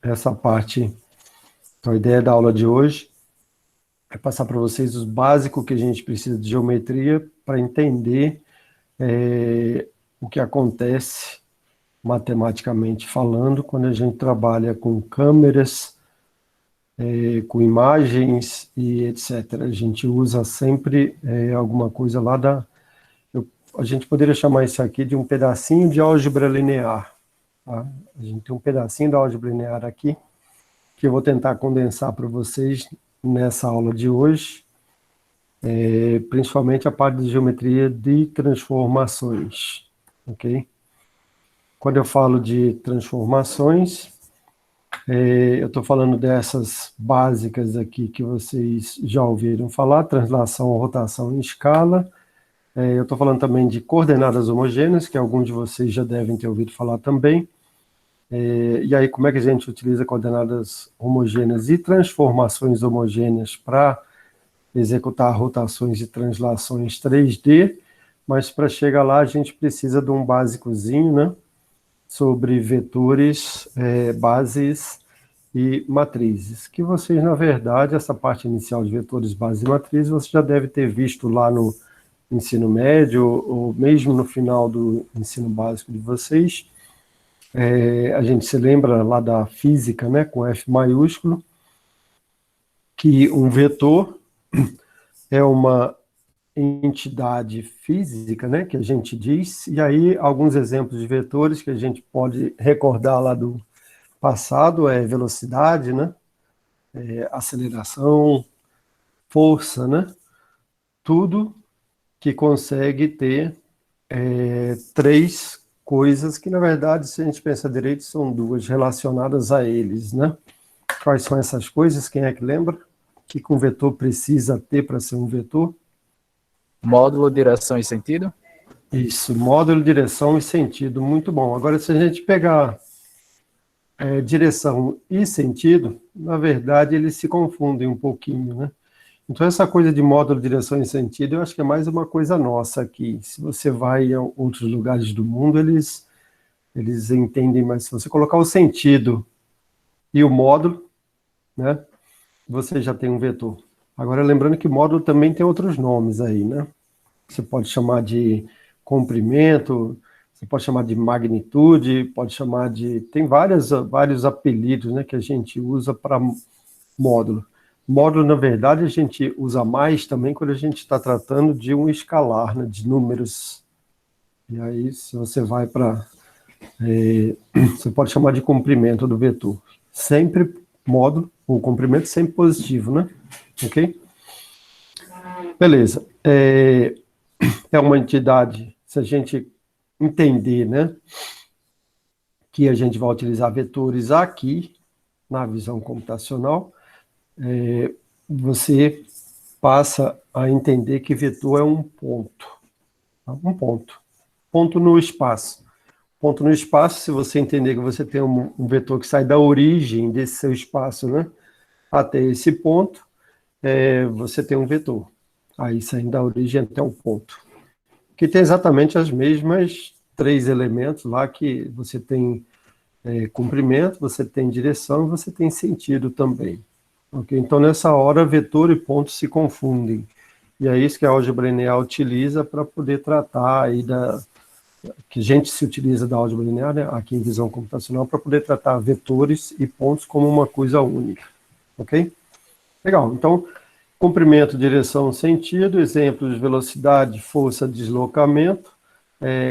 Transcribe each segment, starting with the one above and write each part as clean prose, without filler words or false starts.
Essa parte, então, a ideia da aula de hoje é passar para vocês os básicos que a gente precisa de geometria para entender o que acontece matematicamente falando quando a gente trabalha com câmeras, com imagens e etc. A gente usa sempre alguma coisa lá a gente poderia chamar isso aqui de um pedacinho de álgebra linear. Tá? A gente tem um pedacinho da álgebra linear aqui, que eu vou tentar condensar para vocês nessa aula de hoje, principalmente a parte de geometria de transformações, ok? Quando eu falo de transformações, eu estou falando dessas básicas aqui que vocês já ouviram falar, translação, rotação em escala. Eu estou falando também de coordenadas homogêneas, que alguns de vocês já devem ter ouvido falar também. E aí, como é que a gente utiliza coordenadas homogêneas e transformações homogêneas para executar rotações e translações 3D, mas para chegar lá a gente precisa de um básicozinho, né, sobre vetores, bases e matrizes, que vocês, na verdade, essa parte inicial de vetores, bases e matrizes, você já deve ter visto lá no ensino médio, ou mesmo no final do ensino básico de vocês. A gente se lembra lá da física, né, com F maiúsculo, que um vetor é uma entidade física, né, que a gente diz, e aí alguns exemplos de vetores que a gente pode recordar lá do passado velocidade, né, aceleração, força, né, tudo que consegue ter três coisas que, na verdade, se a gente pensa direito, são duas relacionadas a eles, né? Quais são essas coisas? Quem é que lembra? O que um vetor precisa ter para ser um vetor? Módulo, direção e sentido? Isso, módulo, direção e sentido, muito bom. Agora, se a gente pegar direção e sentido, na verdade, eles se confundem um pouquinho, né? Então, essa coisa de módulo, direção e sentido, eu acho que é mais uma coisa nossa aqui. Se você vai a outros lugares do mundo, eles entendem, mas se você colocar o sentido e o módulo, né, você já tem um vetor. Agora, lembrando que módulo também tem outros nomes aí, né? Você pode chamar de comprimento, você pode chamar de magnitude, pode chamar de... Tem vários apelidos, né, que a gente usa para módulo. Módulo, na verdade, a gente usa mais também quando a gente está tratando de um escalar, né, de números. E aí, se você vai para... você pode chamar de comprimento do vetor. Sempre módulo, o comprimento sempre positivo, né? Ok? Beleza. É uma entidade, se a gente entender, né, que a gente vai utilizar vetores aqui, na visão computacional, você passa a entender que vetor é um ponto. Tá? Um ponto. Ponto no espaço. Ponto no espaço, se você entender que você tem um vetor que sai da origem desse seu espaço, né, até esse ponto, você tem um vetor. Aí saindo da origem até o ponto. Que tem exatamente as mesmas três elementos lá, que você tem comprimento, você tem direção e você tem sentido também. Okay? Então, nessa hora, vetor e ponto se confundem. E é isso que a álgebra linear utiliza para poder tratar aí que a gente se utiliza da álgebra linear, né, aqui em visão computacional, para poder tratar vetores e pontos como uma coisa única. Ok? Legal. Então, comprimento, direção, sentido, exemplos de velocidade, força, deslocamento.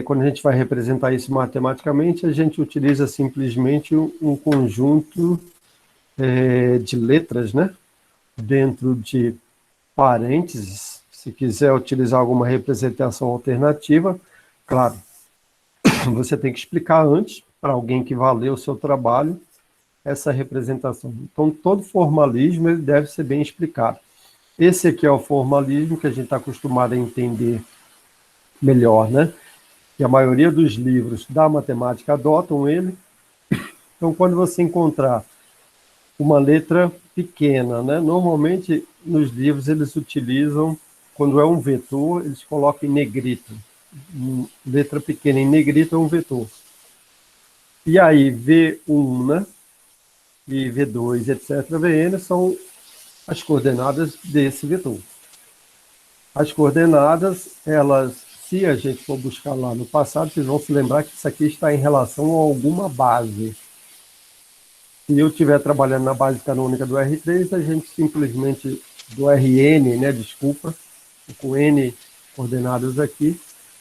Quando a gente vai representar isso matematicamente, a gente utiliza simplesmente um conjunto de letras, né, dentro de parênteses. Se quiser utilizar alguma representação alternativa, claro, você tem que explicar antes para alguém que vai ler o seu trabalho essa representação. Então, todo formalismo ele deve ser bem explicado. Esse aqui é o formalismo que a gente está acostumado a entender melhor, né? E a maioria dos livros da matemática adotam ele. Então, quando você encontrar uma letra pequena, né? Normalmente, nos livros, eles utilizam, quando é um vetor, eles colocam em negrito. Letra pequena em negrito é um vetor. E aí, V1, né? E V2, etc., Vn são as coordenadas desse vetor. As coordenadas, elas, se a gente for buscar lá no passado, vocês vão se lembrar que isso aqui está em relação a alguma base. Se eu estiver trabalhando na base canônica do R3, a gente simplesmente, do Rn, né, desculpa, com N coordenadas aqui,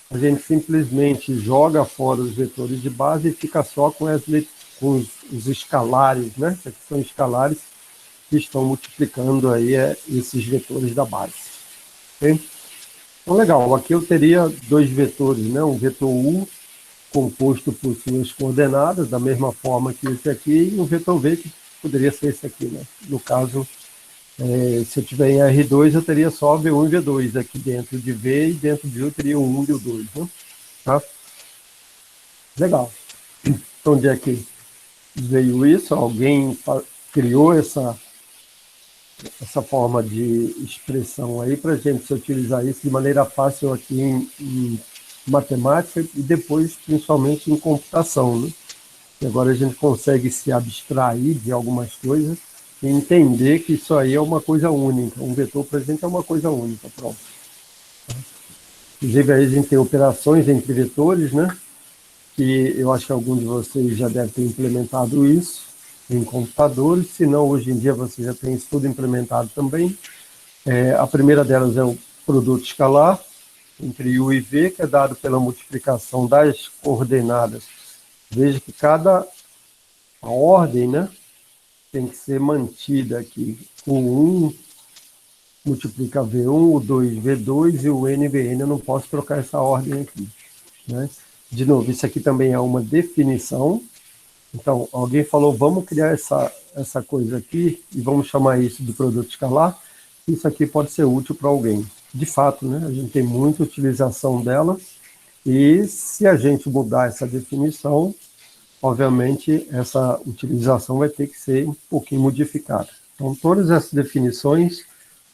a gente simplesmente joga fora os vetores de base e fica só com, com os escalares, né, que são escalares que estão multiplicando aí esses vetores da base. Okay? Então, legal, aqui eu teria dois vetores, né, um vetor U composto por suas coordenadas, da mesma forma que esse aqui, e um vetor V que poderia ser esse aqui, né? No caso, se eu tiver em R2, eu teria só V1 e V2 aqui dentro de V, e dentro de U eu teria o 1 e o 2, né? Tá? Legal. Então, onde é que veio isso? Alguém criou essa forma de expressão aí para a gente se utilizar isso de maneira fácil aqui em matemática e depois, principalmente, em computação, né? E agora a gente consegue se abstrair de algumas coisas e entender que isso aí é uma coisa única. Um vetor para a gente é uma coisa única, pronto. Inclusive, aí a gente tem operações entre vetores, né? Que eu acho que algum de vocês já deve ter implementado isso em computadores, se não, hoje em dia você já tem isso tudo implementado também. A primeira delas é o produto escalar entre U e V, que é dado pela multiplicação das coordenadas. Veja que a ordem, né, tem que ser mantida aqui. O 1 multiplica V1, o 2 V2 e o N VN. Eu não posso trocar essa ordem aqui, né? De novo, isso aqui também é uma definição. Então, alguém falou, vamos criar essa coisa aqui e vamos chamar isso de produto escalar. Isso aqui pode ser útil para alguém. De fato, né, a gente tem muita utilização dela e se a gente mudar essa definição, obviamente, essa utilização vai ter que ser um pouquinho modificada. Então, todas essas definições,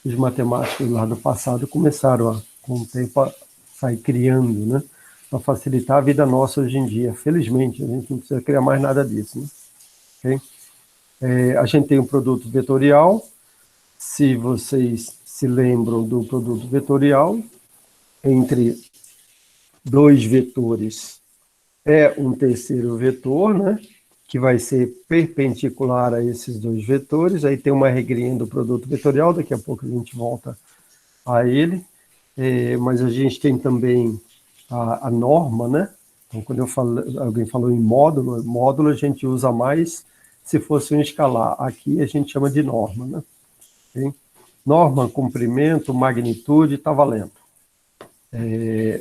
os matemáticos lá do passado começaram, com o tempo, a sair criando, né? Para facilitar a vida nossa hoje em dia. Felizmente, a gente não precisa criar mais nada disso, né? Okay? A gente tem um produto vetorial. Se vocês se lembram do produto vetorial, entre dois vetores é um terceiro vetor, né? Que vai ser perpendicular a esses dois vetores. Aí tem uma regrinha do produto vetorial, daqui a pouco a gente volta a ele. Mas a gente tem também a norma, né? Então, quando alguém falou em módulo a gente usa mais se fosse um escalar. Aqui a gente chama de norma, né? Okay? Norma, comprimento, magnitude, está valendo.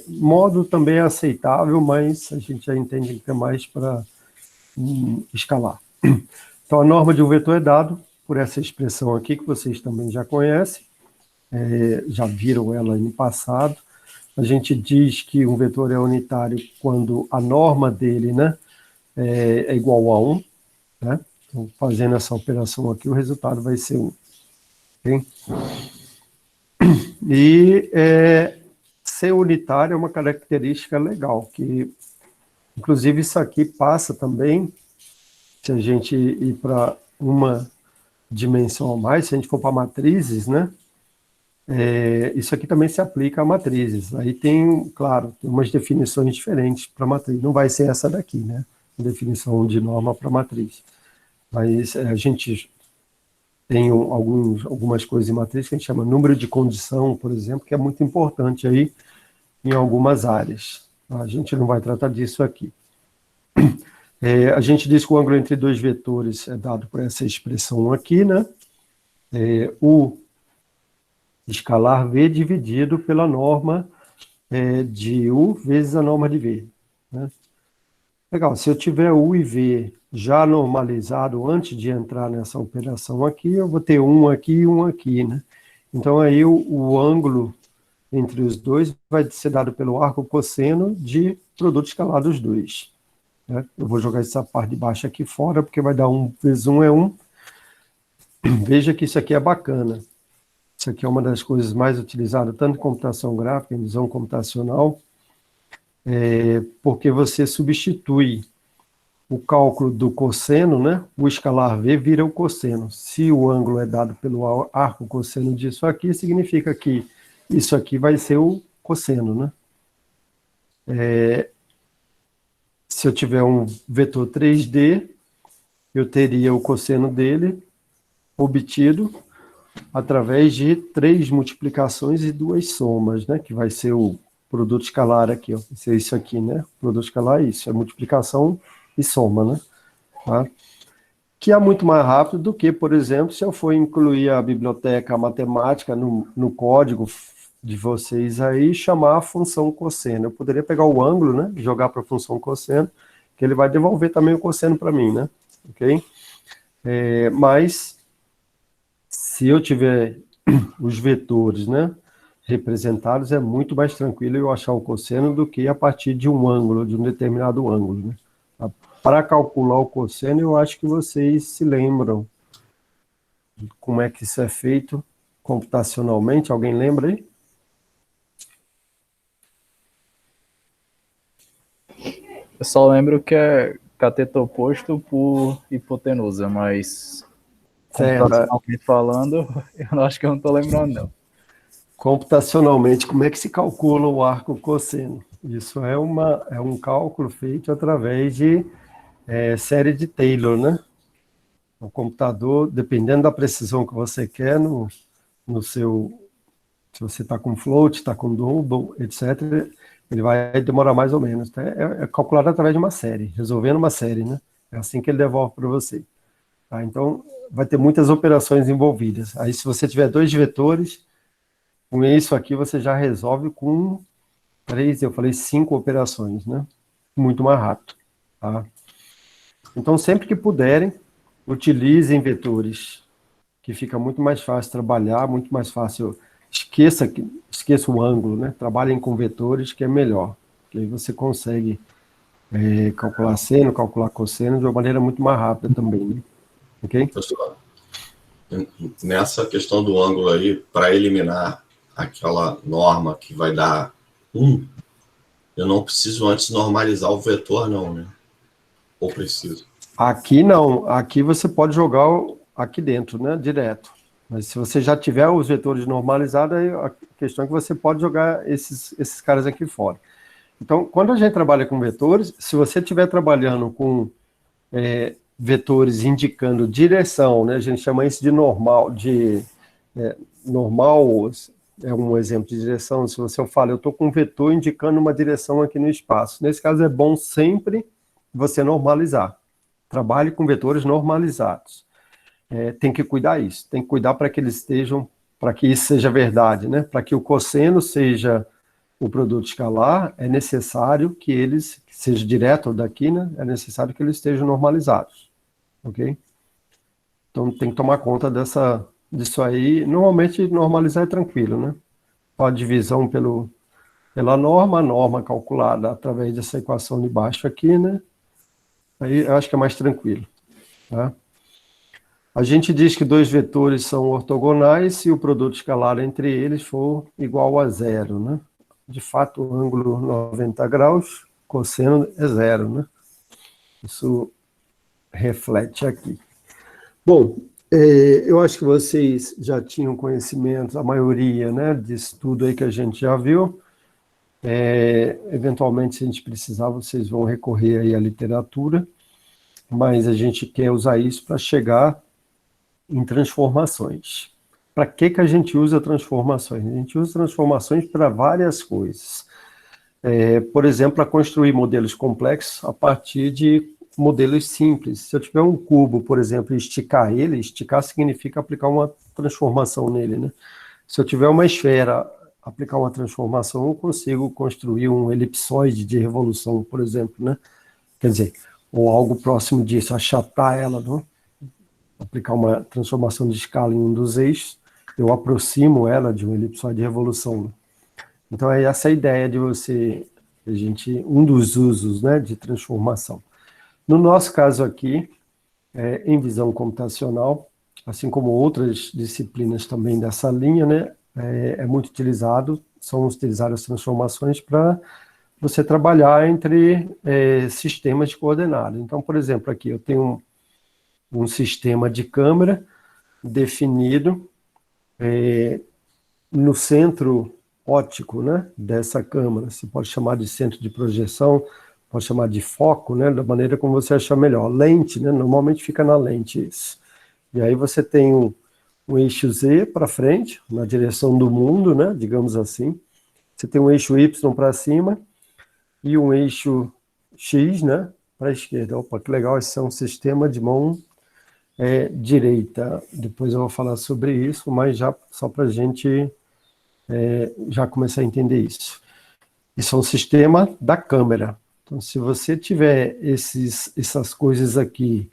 Módulo também é aceitável, mas a gente já entende que é mais para escalar. Então, a norma de um vetor é dado por essa expressão aqui, que vocês também já conhecem, já viram ela no passado. A gente diz que um vetor é unitário quando a norma dele, né, é igual a 1. Né? Então, fazendo essa operação aqui, o resultado vai ser 1. Okay? E ser unitário é uma característica legal, que, inclusive, isso aqui passa também, se a gente ir para uma dimensão a mais, se a gente for para matrizes, né? Isso aqui também se aplica a matrizes. Aí tem, claro, tem umas definições diferentes para matriz. Não vai ser essa daqui, né? Definição de norma para matriz. Mas a gente tem algumas coisas em matriz que a gente chama número de condição, por exemplo, que é muito importante aí em algumas áreas. A gente não vai tratar disso aqui. A gente diz que o ângulo entre dois vetores é dado por essa expressão aqui, né? O escalar V dividido pela norma de U vezes a norma de V. Né? Legal, se eu tiver U e V já normalizado antes de entrar nessa operação aqui, eu vou ter um aqui e um aqui, né? Então aí o ângulo entre os dois vai ser dado pelo arco cosseno de produto escalar dos dois. Né? Eu vou jogar essa parte de baixo aqui fora, porque vai dar 1 vezes 1 é 1. Veja que isso aqui é bacana. Isso aqui é uma das coisas mais utilizadas, tanto em computação gráfica, em visão computacional, porque você substitui o cálculo do cosseno, né? O escalar V vira o cosseno. Se o ângulo é dado pelo arco cosseno disso aqui, significa que isso aqui vai ser o cosseno, né? Se eu tiver um vetor 3D, eu teria o cosseno dele obtido através de 3 multiplicações e 2 somas, né? Que vai ser o produto escalar aqui, ó. Vai ser isso aqui, né? O produto escalar é isso, é multiplicação e soma, né? Tá? Que é muito mais rápido do que, por exemplo, se eu for incluir a biblioteca matemática no código de vocês aí, chamar a função cosseno. Eu poderia pegar o ângulo, né? Jogar para a função cosseno, que ele vai devolver também o cosseno para mim, né? Ok? Mas se eu tiver os vetores, né, representados, é muito mais tranquilo eu achar o cosseno do que a partir de um ângulo, de um determinado ângulo, né? Para calcular o cosseno, eu acho que vocês se lembram de como é que isso é feito computacionalmente. Alguém lembra aí? Eu só lembro que é cateto oposto por hipotenusa, mas Certo. computacionalmente falando, eu não acho que eu não estou lembrando, não. Computacionalmente, como é que se calcula o arco cosseno? Isso é um cálculo feito através de série de Taylor, né? O computador, dependendo da precisão que você quer no seu... Se você está com float, está com double, etc., ele vai demorar mais ou menos. Tá? É calculado através de uma série, resolvendo uma série, né? É assim que ele devolve para você. Tá? Então, vai ter muitas operações envolvidas. Aí, se você tiver 2 vetores, com isso aqui você já resolve com 3, eu falei 5 operações, né? Muito mais rápido. Tá? Então, sempre que puderem, utilizem vetores, que fica muito mais fácil trabalhar, muito mais fácil. Esqueça o ângulo, né? Trabalhem com vetores, que é melhor. Que aí você consegue calcular seno, calcular cosseno de uma maneira muito mais rápida também, né? Ok? Pessoal, nessa questão do ângulo aí, para eliminar aquela norma que vai dar 1, eu não preciso antes normalizar o vetor, não, né? Ou preciso? Aqui não. Aqui você pode jogar aqui dentro, né? Direto. Mas se você já tiver os vetores normalizados, aí a questão é que você pode jogar esses caras aqui fora. Então, quando a gente trabalha com vetores, se você estiver trabalhando com vetores indicando direção, né? A gente chama isso de normal, normal é um exemplo de direção. Se eu falo, eu estou com um vetor indicando uma direção aqui no espaço. Nesse caso, é bom sempre você normalizar. Trabalhe com vetores normalizados. Tem que cuidar isso, tem que cuidar para que eles estejam, para que isso seja verdade, né? Para que o cosseno seja o produto escalar, é necessário que eles, que seja direto daqui, né? É necessário que eles estejam normalizados, ok? Então tem que tomar conta disso aí. Normalmente normalizar é tranquilo, né? A divisão pela norma, a norma calculada através dessa equação de baixo aqui, né? Aí eu acho que é mais tranquilo, tá? A gente diz que 2 vetores são ortogonais se o produto escalar entre eles for igual a 0, né? De fato, o ângulo 90 graus, cosseno é 0, né? Isso reflete aqui. Bom, eu acho que vocês já tinham conhecimento, a maioria, né, disso tudo aí que a gente já viu. Eventualmente, se a gente precisar, vocês vão recorrer aí à literatura, mas a gente quer usar isso para chegar em transformações. Para que a gente usa transformações? A gente usa transformações para várias coisas. Por exemplo, para construir modelos complexos a partir de modelos simples. Se eu tiver um cubo, por exemplo, e esticar ele, esticar significa aplicar uma transformação nele, né? Se eu tiver uma esfera, aplicar uma transformação, eu consigo construir um elipsoide de revolução, por exemplo, né? Quer dizer, ou algo próximo disso, achatar ela, não? Aplicar uma transformação de escala em um dos eixos, eu aproximo ela de um elipsoide de revolução. Né? Então, é essa a ideia de um dos usos, né, de transformação. No nosso caso aqui, em visão computacional, assim como outras disciplinas também dessa linha, né, são utilizadas transformações para você trabalhar entre sistemas de coordenadas. Então, por exemplo, aqui eu tenho um sistema de câmera definido no centro óptico, né, dessa câmera. Você pode chamar de centro de projeção, pode chamar de foco, né, da maneira como você achar melhor. Lente, né, normalmente fica na lente isso. E aí você tem um eixo Z para frente, na direção do mundo, né, digamos assim. Você tem um eixo Y para cima e um eixo X, né, para a esquerda. Opa, que legal, esse é um sistema de mão direita. Depois eu vou falar sobre isso, mas já só para a gente já começar a entender isso. Isso é um sistema da câmera. Então, se você tiver essas coisas aqui,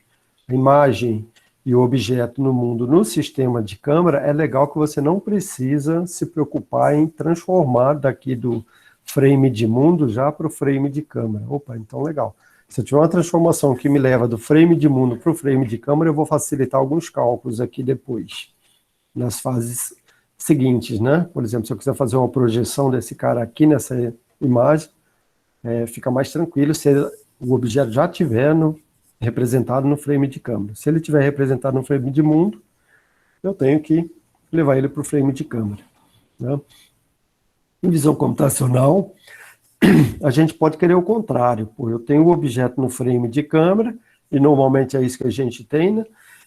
a imagem e o objeto no mundo, no sistema de câmera, é legal que você não precisa se preocupar em transformar daqui do frame de mundo já para o frame de câmera. Opa, então legal. Se eu tiver uma transformação que me leva do frame de mundo para o frame de câmera, eu vou facilitar alguns cálculos aqui depois, nas fases seguintes, né? Por exemplo, se eu quiser fazer uma projeção desse cara aqui nessa imagem, fica mais tranquilo se o objeto já estiver representado no frame de câmera. Se ele estiver representado no frame de mundo, eu tenho que levar ele para o frame de câmera, né? Em visão computacional, a gente pode querer o contrário. Pô, eu tenho o objeto no frame de câmera, e normalmente é isso que a gente tem, né?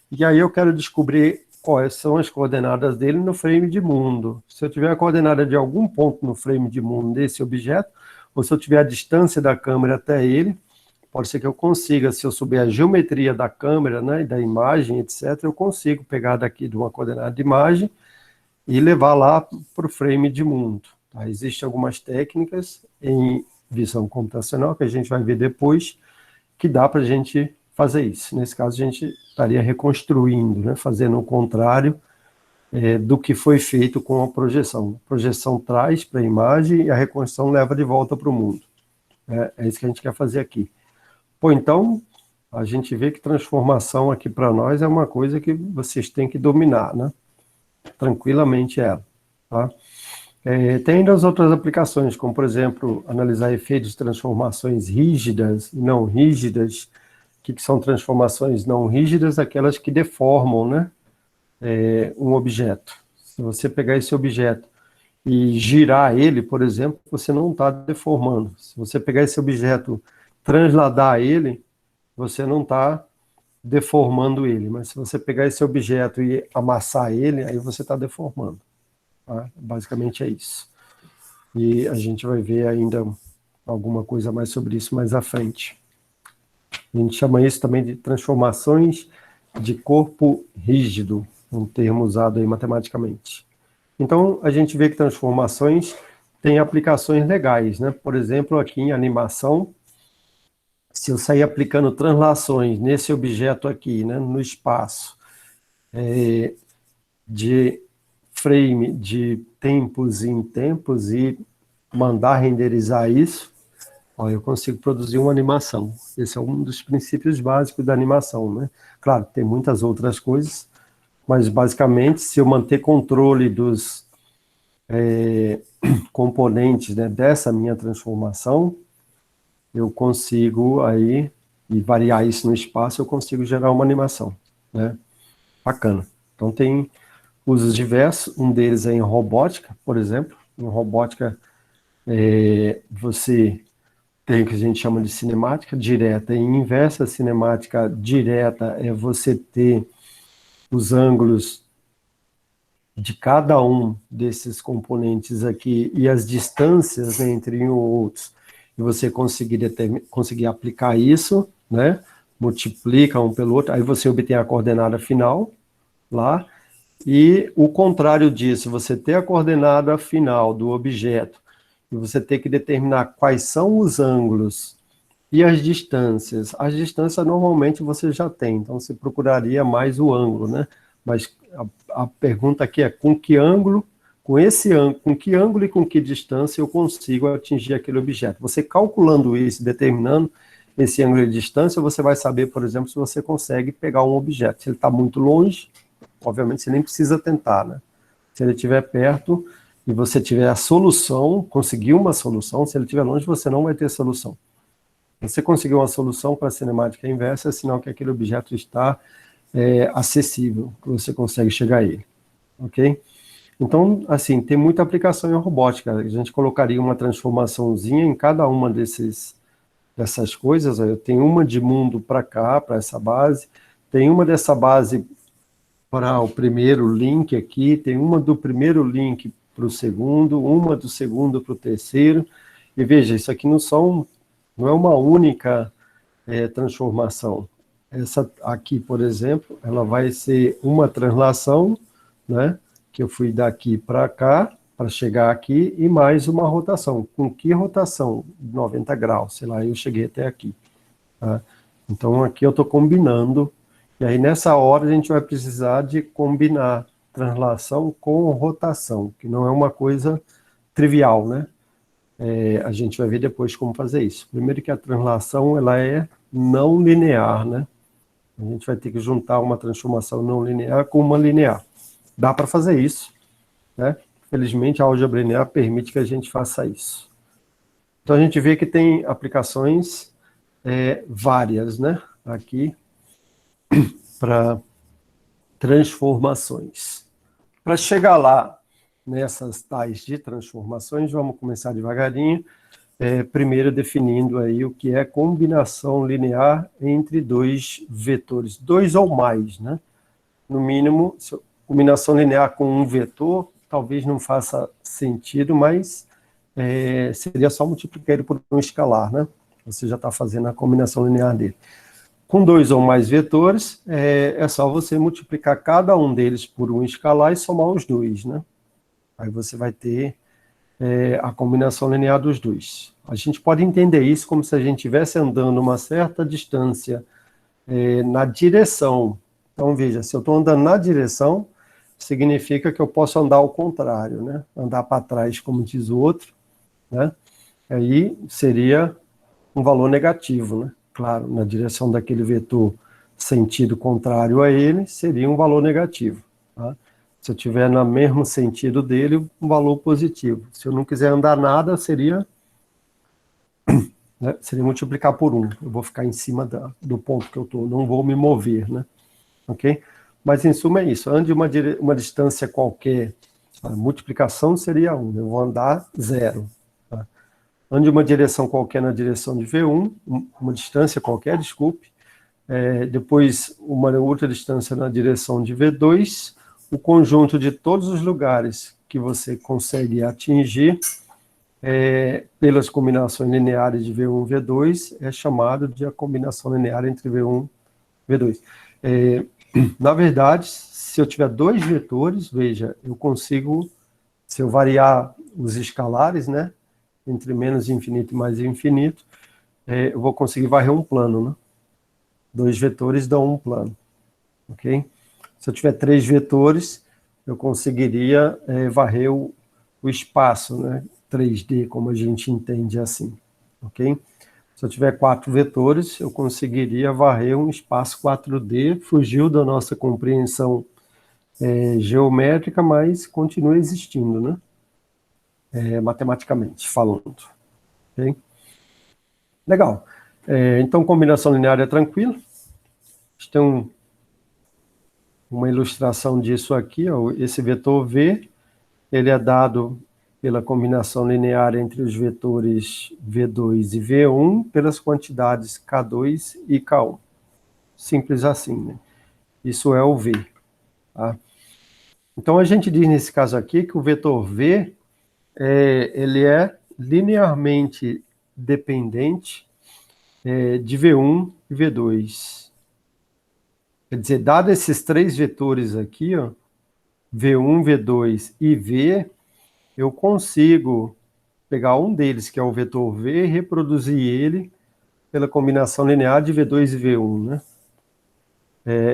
E aí eu quero descobrir quais são as coordenadas dele no frame de mundo. Se eu tiver a coordenada de algum ponto no frame de mundo desse objeto, ou se eu tiver a distância da câmera até ele, pode ser que eu consiga, se eu souber a geometria da câmera, né, e da imagem, etc., eu consigo pegar daqui de uma coordenada de imagem e levar lá para o frame de mundo. Tá? Existem algumas técnicas em visão computacional, que a gente vai ver depois, que dá para a gente fazer isso. Nesse caso, a gente estaria reconstruindo, né, fazendo o contrário do que foi feito com a projeção. A projeção traz para a imagem e a reconstrução leva de volta para o mundo. É isso que a gente quer fazer aqui. Pô, então, a gente vê que transformação aqui para nós é uma coisa que vocês têm que dominar, né? Tranquilamente ela, tá? Tem ainda as outras aplicações, como, por exemplo, analisar efeitos de transformações rígidas e não rígidas. O que são transformações não rígidas? Aquelas que deformam, né, um objeto. Se você pegar esse objeto e girar ele, por exemplo, você não está deformando. Se você pegar esse objeto, transladar ele, você não está deformando ele. Mas se você pegar esse objeto e amassar ele, aí você está deformando. Tá? Basicamente é isso. E a gente vai ver ainda alguma coisa mais sobre isso mais à frente. A gente chama isso também de transformações de corpo rígido, um termo usado aí matematicamente. Então, a gente vê que transformações têm aplicações legais, né? Por exemplo, aqui em animação, se eu sair aplicando translações nesse objeto aqui, né, no espaço, de frame de tempos em tempos e mandar renderizar isso, eu consigo produzir uma animação. Esse é um dos princípios básicos da animação, né? Claro, tem muitas outras coisas, mas basicamente, se eu manter controle dos componentes, né, dessa minha transformação, eu consigo aí, e variar isso no espaço, eu consigo gerar uma animação, né? Bacana. Então tem usos diversos, um deles é em robótica, por exemplo. Em robótica, você tem o que a gente chama de cinemática direta e inversa. A cinemática direta é você ter os ângulos de cada um desses componentes aqui e as distâncias, né, entre um ou outros, e você conseguir aplicar isso, né, multiplica um pelo outro, aí você obtém a coordenada final lá, e o contrário disso, você ter a coordenada final do objeto, e você ter que determinar quais são os ângulos e as distâncias. As distâncias normalmente você já tem, então você procuraria mais o ângulo, né? Mas a pergunta aqui é com que ângulo, com esse ângulo, com que ângulo e com que distância eu consigo atingir aquele objeto. Você calculando isso, determinando esse ângulo de distância, você vai saber, por exemplo, se você consegue pegar um objeto. Se ele está muito longe, obviamente você nem precisa tentar, né? Se ele estiver perto, e você tiver a solução, conseguiu uma solução, se ele estiver longe, você não vai ter solução. Você conseguiu uma solução para a cinemática inversa, é sinal que aquele objeto está acessível, que você consegue chegar a ele, ok? Então, assim, tem muita aplicação em robótica. A gente colocaria uma transformaçãozinha em cada uma dessas coisas. Eu tenho uma de mundo para cá, para essa base, tem uma dessa base para o primeiro link aqui, tem uma do primeiro link para o segundo, uma do segundo para o terceiro, e veja, isso aqui não é uma única transformação. Essa aqui, por exemplo, ela vai ser uma translação, né, que eu fui daqui para cá, para chegar aqui, e mais uma rotação. Com que rotação? 90 graus, sei lá, eu cheguei até aqui. Tá? Então, aqui eu estou combinando, e aí nessa hora a gente vai precisar de combinar translação com rotação, que não é uma coisa trivial, né? A gente vai ver depois como fazer isso. Primeiro que a translação, ela é não linear, né? A gente vai ter que juntar uma transformação não linear com uma linear. Dá para fazer isso, né? Felizmente a álgebra linear permite que a gente faça isso. Então a gente vê que tem aplicações várias, né? Aqui, para transformações. Para chegar lá, nessas tais de transformações, vamos começar devagarinho, primeiro definindo aí o que é combinação linear entre dois vetores, dois ou mais, né? No mínimo, combinação linear com um vetor, talvez não faça sentido, mas seria só multiplicar ele por um escalar, né? Você já está fazendo a combinação linear dele. Com dois ou mais vetores, é só você multiplicar cada um deles por um escalar e somar os dois, né? Aí você vai ter a combinação linear dos dois. A gente pode entender isso como se a gente estivesse andando uma certa distância na direção. Então, veja, se eu estou andando na direção, significa que eu posso andar ao contrário, né? Andar para trás, como diz o outro, né? Aí seria um valor negativo, né? Claro, na direção daquele vetor sentido contrário a ele, seria um valor negativo, tá? Se eu estiver no mesmo sentido dele, um valor positivo. Se eu não quiser andar nada, seria multiplicar por 1. Eu vou ficar em cima do ponto que eu estou, não vou me mover, né? Ok? Mas, em suma, é isso. Ande uma distância qualquer, a multiplicação seria 1. Eu vou andar 0. Tá? Ande uma direção qualquer na direção de V1, uma distância qualquer, desculpe. Depois, uma outra distância na direção de V2. O conjunto de todos os lugares que você consegue atingir pelas combinações lineares de V1 e V2 é chamado de a combinação linear entre V1 e V2. Na verdade, se eu tiver dois vetores, veja, eu consigo, se eu variar os escalares, né, entre menos infinito e mais infinito, eu vou conseguir varrer um plano, né? Dois vetores dão um plano, ok? Se eu tiver três vetores, eu conseguiria varrer o espaço, né? 3D, como a gente entende assim, ok? Se eu tiver 4 vetores, eu conseguiria varrer um espaço 4D, fugiu da nossa compreensão geométrica, mas continua existindo, né? Matematicamente falando. Okay? Legal. Então, combinação linear é tranquila. Tem uma ilustração disso aqui, ó. Esse vetor V, ele é dado pela combinação linear entre os vetores V2 e V1 pelas quantidades K2 e K1. Simples assim, né? Isso é o V. Tá? Então, a gente diz nesse caso aqui que o vetor V, ele é linearmente dependente de V1 e V2. Quer dizer, dado esses três vetores aqui, ó, V1, V2 e V, eu consigo pegar um deles, que é o vetor V, e reproduzir ele pela combinação linear de V2 e V1, né?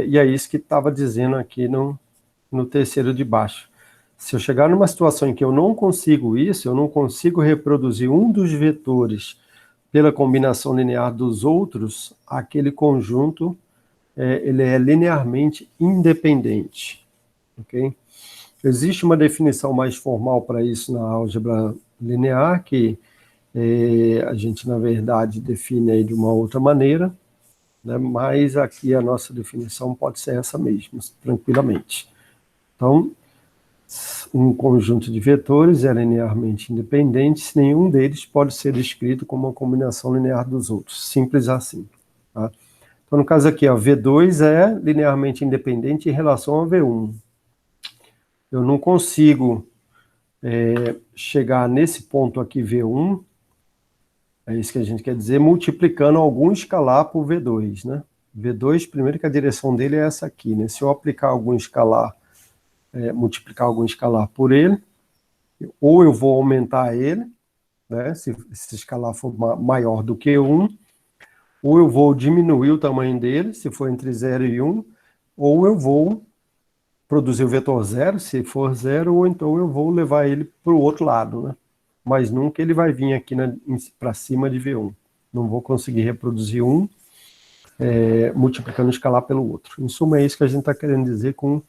E é isso que estava dizendo aqui no terceiro de baixo. Se eu chegar numa situação em que eu não consigo isso, eu não consigo reproduzir um dos vetores pela combinação linear dos outros, aquele conjunto ele é linearmente independente, ok? Existe uma definição mais formal para isso na álgebra linear, que a gente, na verdade, define aí de uma outra maneira, né? Mas aqui a nossa definição pode ser essa mesmo, tranquilamente. Então, um conjunto de vetores é linearmente independente se nenhum deles pode ser descrito como uma combinação linear dos outros. Simples assim. Tá? Então, no caso aqui, ó, V2 é linearmente independente em relação a V1. Eu não consigo chegar nesse ponto aqui, V1, é isso que a gente quer dizer, multiplicando algum escalar por V2, né? V2, primeiro que a direção dele é essa aqui, né? Se eu aplicar algum escalar, multiplicar algum escalar por ele, ou eu vou aumentar ele, né? Se esse escalar for maior do que 1, ou eu vou diminuir o tamanho dele, se for entre 0 e 1, ou eu vou produzir o vetor 0, se for 0, ou então eu vou levar ele para o outro lado, né? Mas nunca ele vai vir aqui para cima de V1. Não vou conseguir reproduzir um multiplicando o escalar pelo outro. Em suma, é isso que a gente está querendo dizer com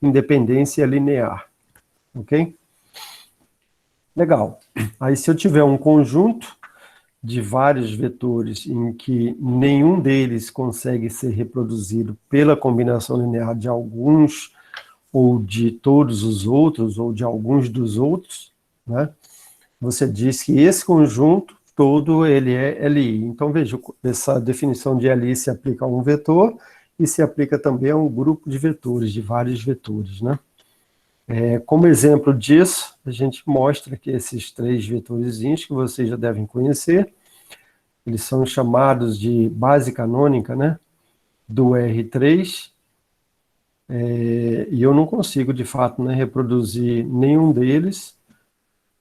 independência linear. Ok? Legal. Aí, se eu tiver um conjunto de vários vetores em que nenhum deles consegue ser reproduzido pela combinação linear de alguns ou de todos os outros, ou de alguns dos outros, né? Você diz que esse conjunto todo ele é LI. Então, veja, essa definição de LI se aplica a um vetor e se aplica também a um grupo de vetores, de vários vetores, né? Como exemplo disso, a gente mostra que esses 3 vetorzinhos que vocês já devem conhecer, eles são chamados de base canônica, né? Do R3, e eu não consigo, de fato, né, reproduzir nenhum deles,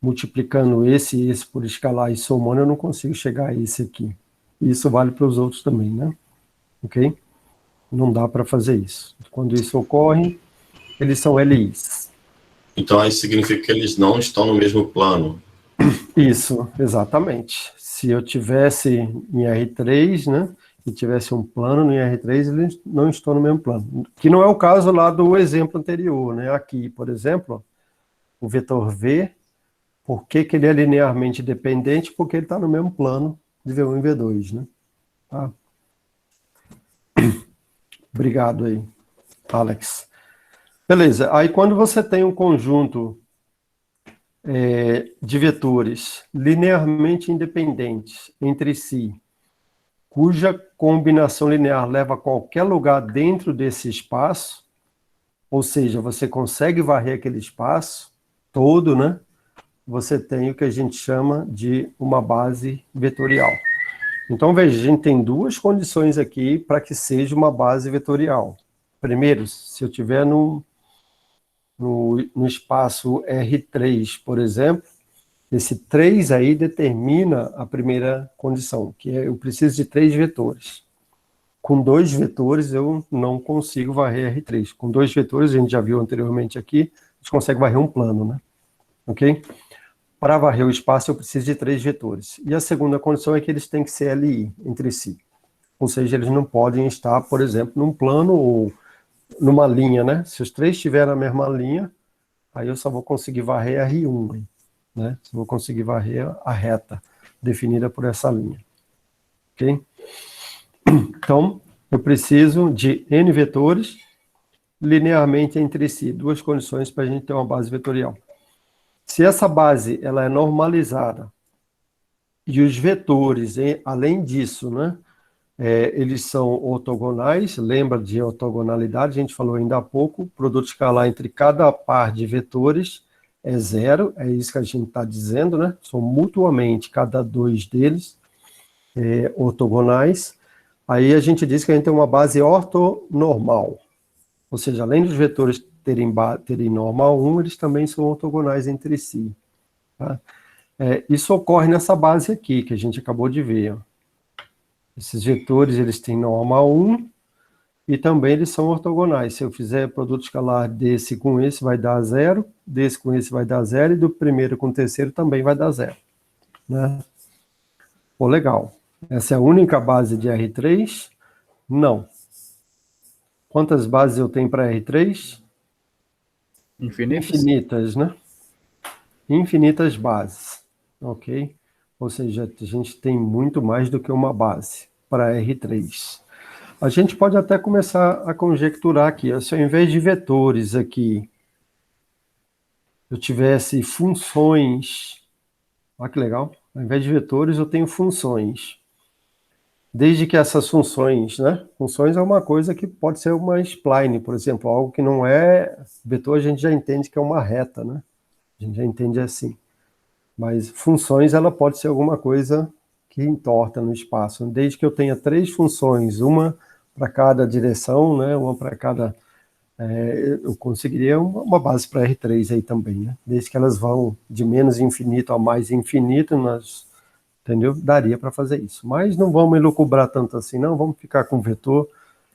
multiplicando esse e esse por escalar e somando, eu não consigo chegar a esse aqui. Isso vale para os outros também, né? Ok? Não dá para fazer isso. Quando isso ocorre, eles são LIs. Então, aí significa que eles não estão no mesmo plano. Isso, exatamente. Se eu tivesse em R3, né, e tivesse um plano em R3, eles não estão no mesmo plano. Que não é o caso lá do exemplo anterior, né? Aqui, por exemplo, o vetor V, por que ele é linearmente dependente? Porque ele está no mesmo plano de V1 e V2, né? Tá? Obrigado aí, Alex. Beleza, aí quando você tem um conjunto de vetores linearmente independentes entre si, cuja combinação linear leva a qualquer lugar dentro desse espaço, ou seja, você consegue varrer aquele espaço todo, né? Você tem o que a gente chama de uma base vetorial. Então, veja, a gente tem 2 condições aqui para que seja uma base vetorial. Primeiro, se eu tiver no espaço R3, por exemplo, esse 3 aí determina a primeira condição, que eu preciso de 3 vetores. Com 2 vetores eu não consigo varrer R3. Com 2 vetores, a gente já viu anteriormente aqui, a gente consegue varrer um plano, né? Ok? Para varrer o espaço eu preciso de 3 vetores. E a segunda condição é que eles têm que ser LI entre si. Ou seja, eles não podem estar, por exemplo, num plano ou numa linha, né? Se os 3 estiverem na mesma linha, aí eu só vou conseguir varrer R1, né? Eu vou conseguir varrer a reta definida por essa linha. Ok? Então, eu preciso de N vetores linearmente entre si. 2 condições para a gente ter uma base vetorial. Se essa base ela é normalizada e os vetores, além disso, né, eles são ortogonais, lembra de ortogonalidade, a gente falou ainda há pouco, o produto escalar entre cada par de vetores é 0, é isso que a gente está dizendo, né? São mutuamente cada 2 deles ortogonais. Aí a gente diz que a gente tem uma base ortonormal, ou seja, além dos vetores terem normal 1, eles também são ortogonais entre si. Tá? Isso ocorre nessa base aqui, que a gente acabou de ver. Ó. Esses vetores, eles têm normal 1 e também eles são ortogonais. Se eu fizer produto escalar desse com esse, vai dar 0, desse com esse vai dar 0, e do primeiro com o terceiro também vai dar 0. Né? Pô, legal. Essa é a única base de R3? Não. Quantas bases eu tenho para R3? Infinitas? Infinitas, né? Infinitas bases, ok? Ou seja, a gente tem muito mais do que uma base para R3. A gente pode até começar a conjecturar aqui, se ao invés de vetores aqui, eu tivesse funções, olha que legal, ao invés de vetores eu tenho funções. Desde que essas funções, né? Funções é uma coisa que pode ser uma spline, por exemplo, algo que não é vetor, a gente já entende que é uma reta, né? A gente já entende assim. Mas funções, ela pode ser alguma coisa que entorta no espaço. Desde que eu tenha 3 funções, uma para cada direção, né? Uma para cada... eu conseguiria uma base para R3 aí também, né? Desde que elas vão de menos infinito a mais infinito, nós, entendeu? Daria para fazer isso. Mas não vamos elucubrar tanto assim, não. Vamos ficar com vetor,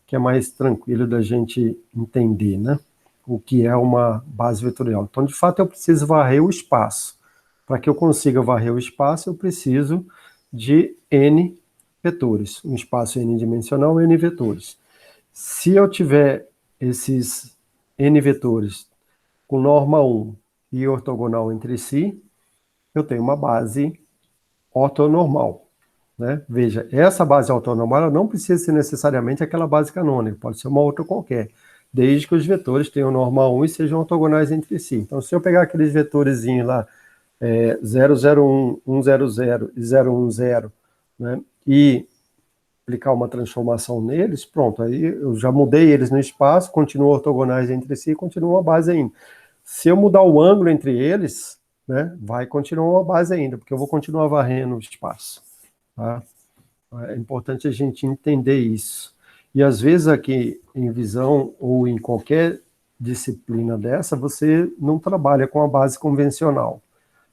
que é mais tranquilo da gente entender, né? O que é uma base vetorial. Então, de fato, eu preciso varrer o espaço. Para que eu consiga varrer o espaço, eu preciso de N vetores. Um espaço n-dimensional, N vetores. Se eu tiver esses N vetores com norma 1 e ortogonal entre si, eu tenho uma base ortonormal. Né? Veja, essa base ortonormal ela não precisa ser necessariamente aquela base canônica, pode ser uma outra qualquer, desde que os vetores tenham norma 1 e sejam ortogonais entre si. Então, se eu pegar aqueles vetorezinhos lá, 001, 100 e 010, né, e aplicar uma transformação neles, pronto, aí eu já mudei eles no espaço, continuam ortogonais entre si, continua uma base ainda. Se eu mudar o ângulo entre eles, né, vai continuar uma base ainda, porque eu vou continuar varrendo o espaço. Tá? É importante a gente entender isso. E às vezes aqui em visão ou em qualquer disciplina dessa, você não trabalha com a base convencional.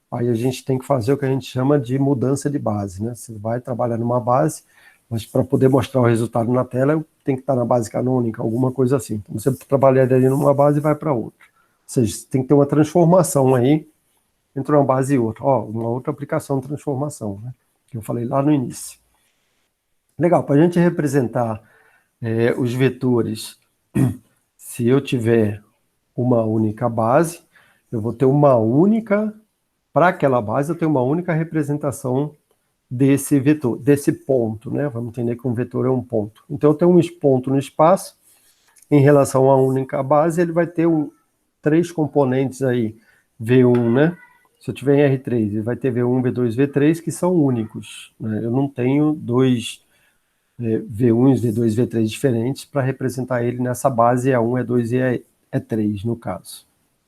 Aí a gente tem que fazer o que a gente chama de mudança de base, né? Você vai trabalhar numa base, mas para poder mostrar o resultado na tela, tem que estar na base canônica, alguma coisa assim. Então você trabalha ali numa base e vai para outra. Ou seja, tem que ter uma transformação aí entre uma base e outra. Ó, uma outra aplicação de transformação, né? Que eu falei lá no início. Legal, para a gente representar os vetores, se eu tiver uma única base, eu vou ter uma única, para aquela base, eu tenho uma única representação desse vetor, desse ponto, né? Vamos entender que um vetor é um ponto. Então, eu tenho um ponto no espaço, em relação à única base, ele vai ter 3 componentes aí, V1, né? Se eu tiver em R3, ele vai ter V1, V2, V3, que são únicos, né? Eu não tenho 2 V1, V2, V3 diferentes para representar ele nessa base E1, E2 e E3, no caso.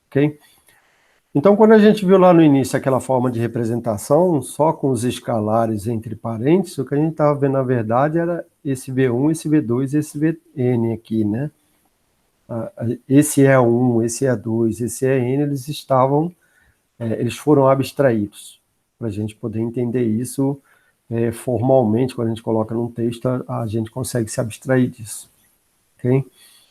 Ok? Então, quando a gente viu lá no início aquela forma de representação, só com os escalares entre parênteses, o que a gente estava vendo, na verdade, era esse V1, esse V2 e esse Vn aqui, né? Esse E1, esse E2, esse En, eles foram abstraídos, para a gente poder entender isso formalmente, quando a gente coloca num texto, a gente consegue se abstrair disso, ok?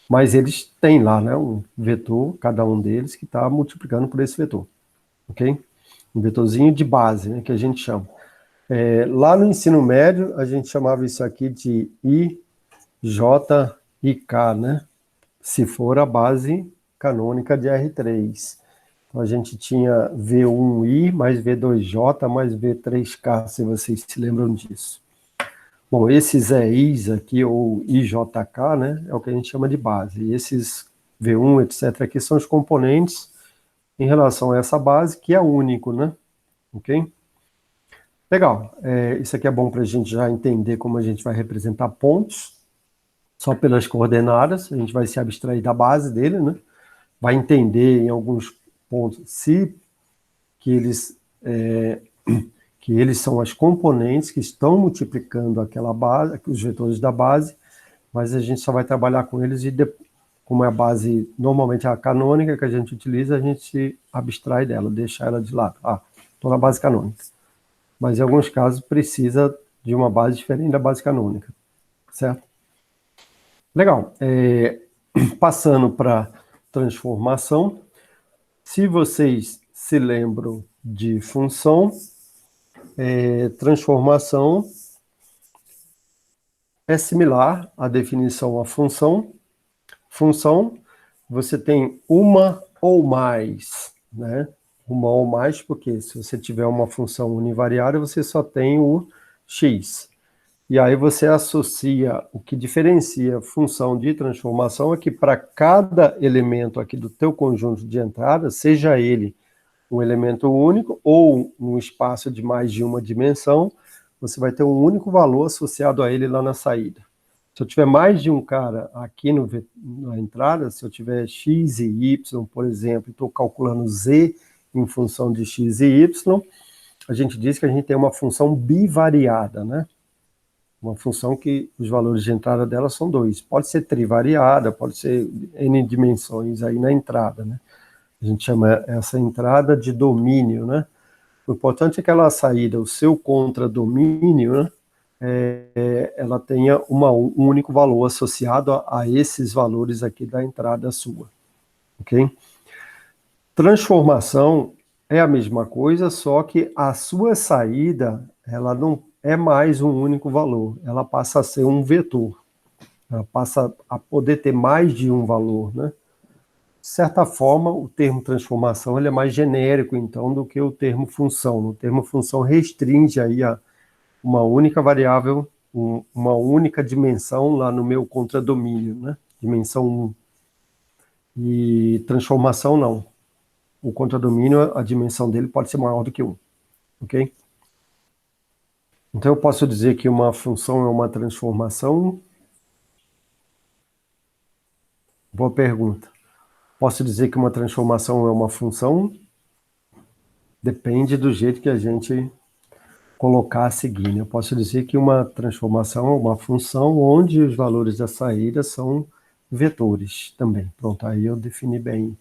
Mas eles têm lá, né, um vetor, cada um deles, que está multiplicando por esse vetor, ok? Um vetorzinho de base, né, que a gente chama. Lá no ensino médio, a gente chamava isso aqui de I, J e K, né? Se for a base canônica de R3. Então, a gente tinha V1I mais V2J mais V3K, se vocês se lembram disso. Bom, esses EIs aqui, ou IJK, né, é o que a gente chama de base. E esses V1, etc., aqui são os componentes em relação a essa base, que é único, né? Ok? Legal. Isso aqui é bom para a gente já entender como a gente vai representar pontos, só pelas coordenadas, a gente vai se abstrair da base dele, né? Vai entender em alguns pontos que eles são as componentes que estão multiplicando aquela base, os vetores da base, mas a gente só vai trabalhar com eles e, como é a base, normalmente a canônica que a gente utiliza, a gente se abstrai dela, deixa ela de lado. Estou na base canônica. Mas em alguns casos precisa de uma base diferente da base canônica, certo? Legal. Passando para transformação, se vocês se lembram de função, transformação é similar à definição à função. Função, você tem uma ou mais, né? Uma ou mais, porque se você tiver uma função univariada, você só tem o x. E aí você associa, o que diferencia a função de transformação é que para cada elemento aqui do teu conjunto de entrada, seja ele um elemento único ou um espaço de mais de uma dimensão, você vai ter um único valor associado a ele lá na saída. Se eu tiver mais de um cara aqui na entrada, se eu tiver x e y, por exemplo, estou calculando z em função de x e y, a gente diz que a gente tem uma função bivariada, né? Uma função que os valores de entrada dela são 2. Pode ser trivariada, pode ser n dimensões aí na entrada, né? A gente chama essa entrada de domínio, né? O importante é que ela saída, o seu contradomínio, né? Ela tenha um único valor associado a esses valores aqui da entrada sua, ok? Transformação é a mesma coisa, só que a sua saída, ela não é mais um único valor, ela passa a ser um vetor, ela passa a poder ter mais de um valor, né? De certa forma, o termo transformação ele é mais genérico, então, do que o termo função. O termo função restringe aí a uma única variável, uma única dimensão lá no meu contradomínio, né? Dimensão 1. E transformação não. O contradomínio, a dimensão dele pode ser maior do que 1, ok? Então eu posso dizer que uma função é uma transformação? Boa pergunta. Posso dizer que uma transformação é uma função? Depende do jeito que a gente colocar a seguir, né? Eu posso dizer que uma transformação é uma função onde os valores da saída são vetores também. Pronto, aí eu defini bem,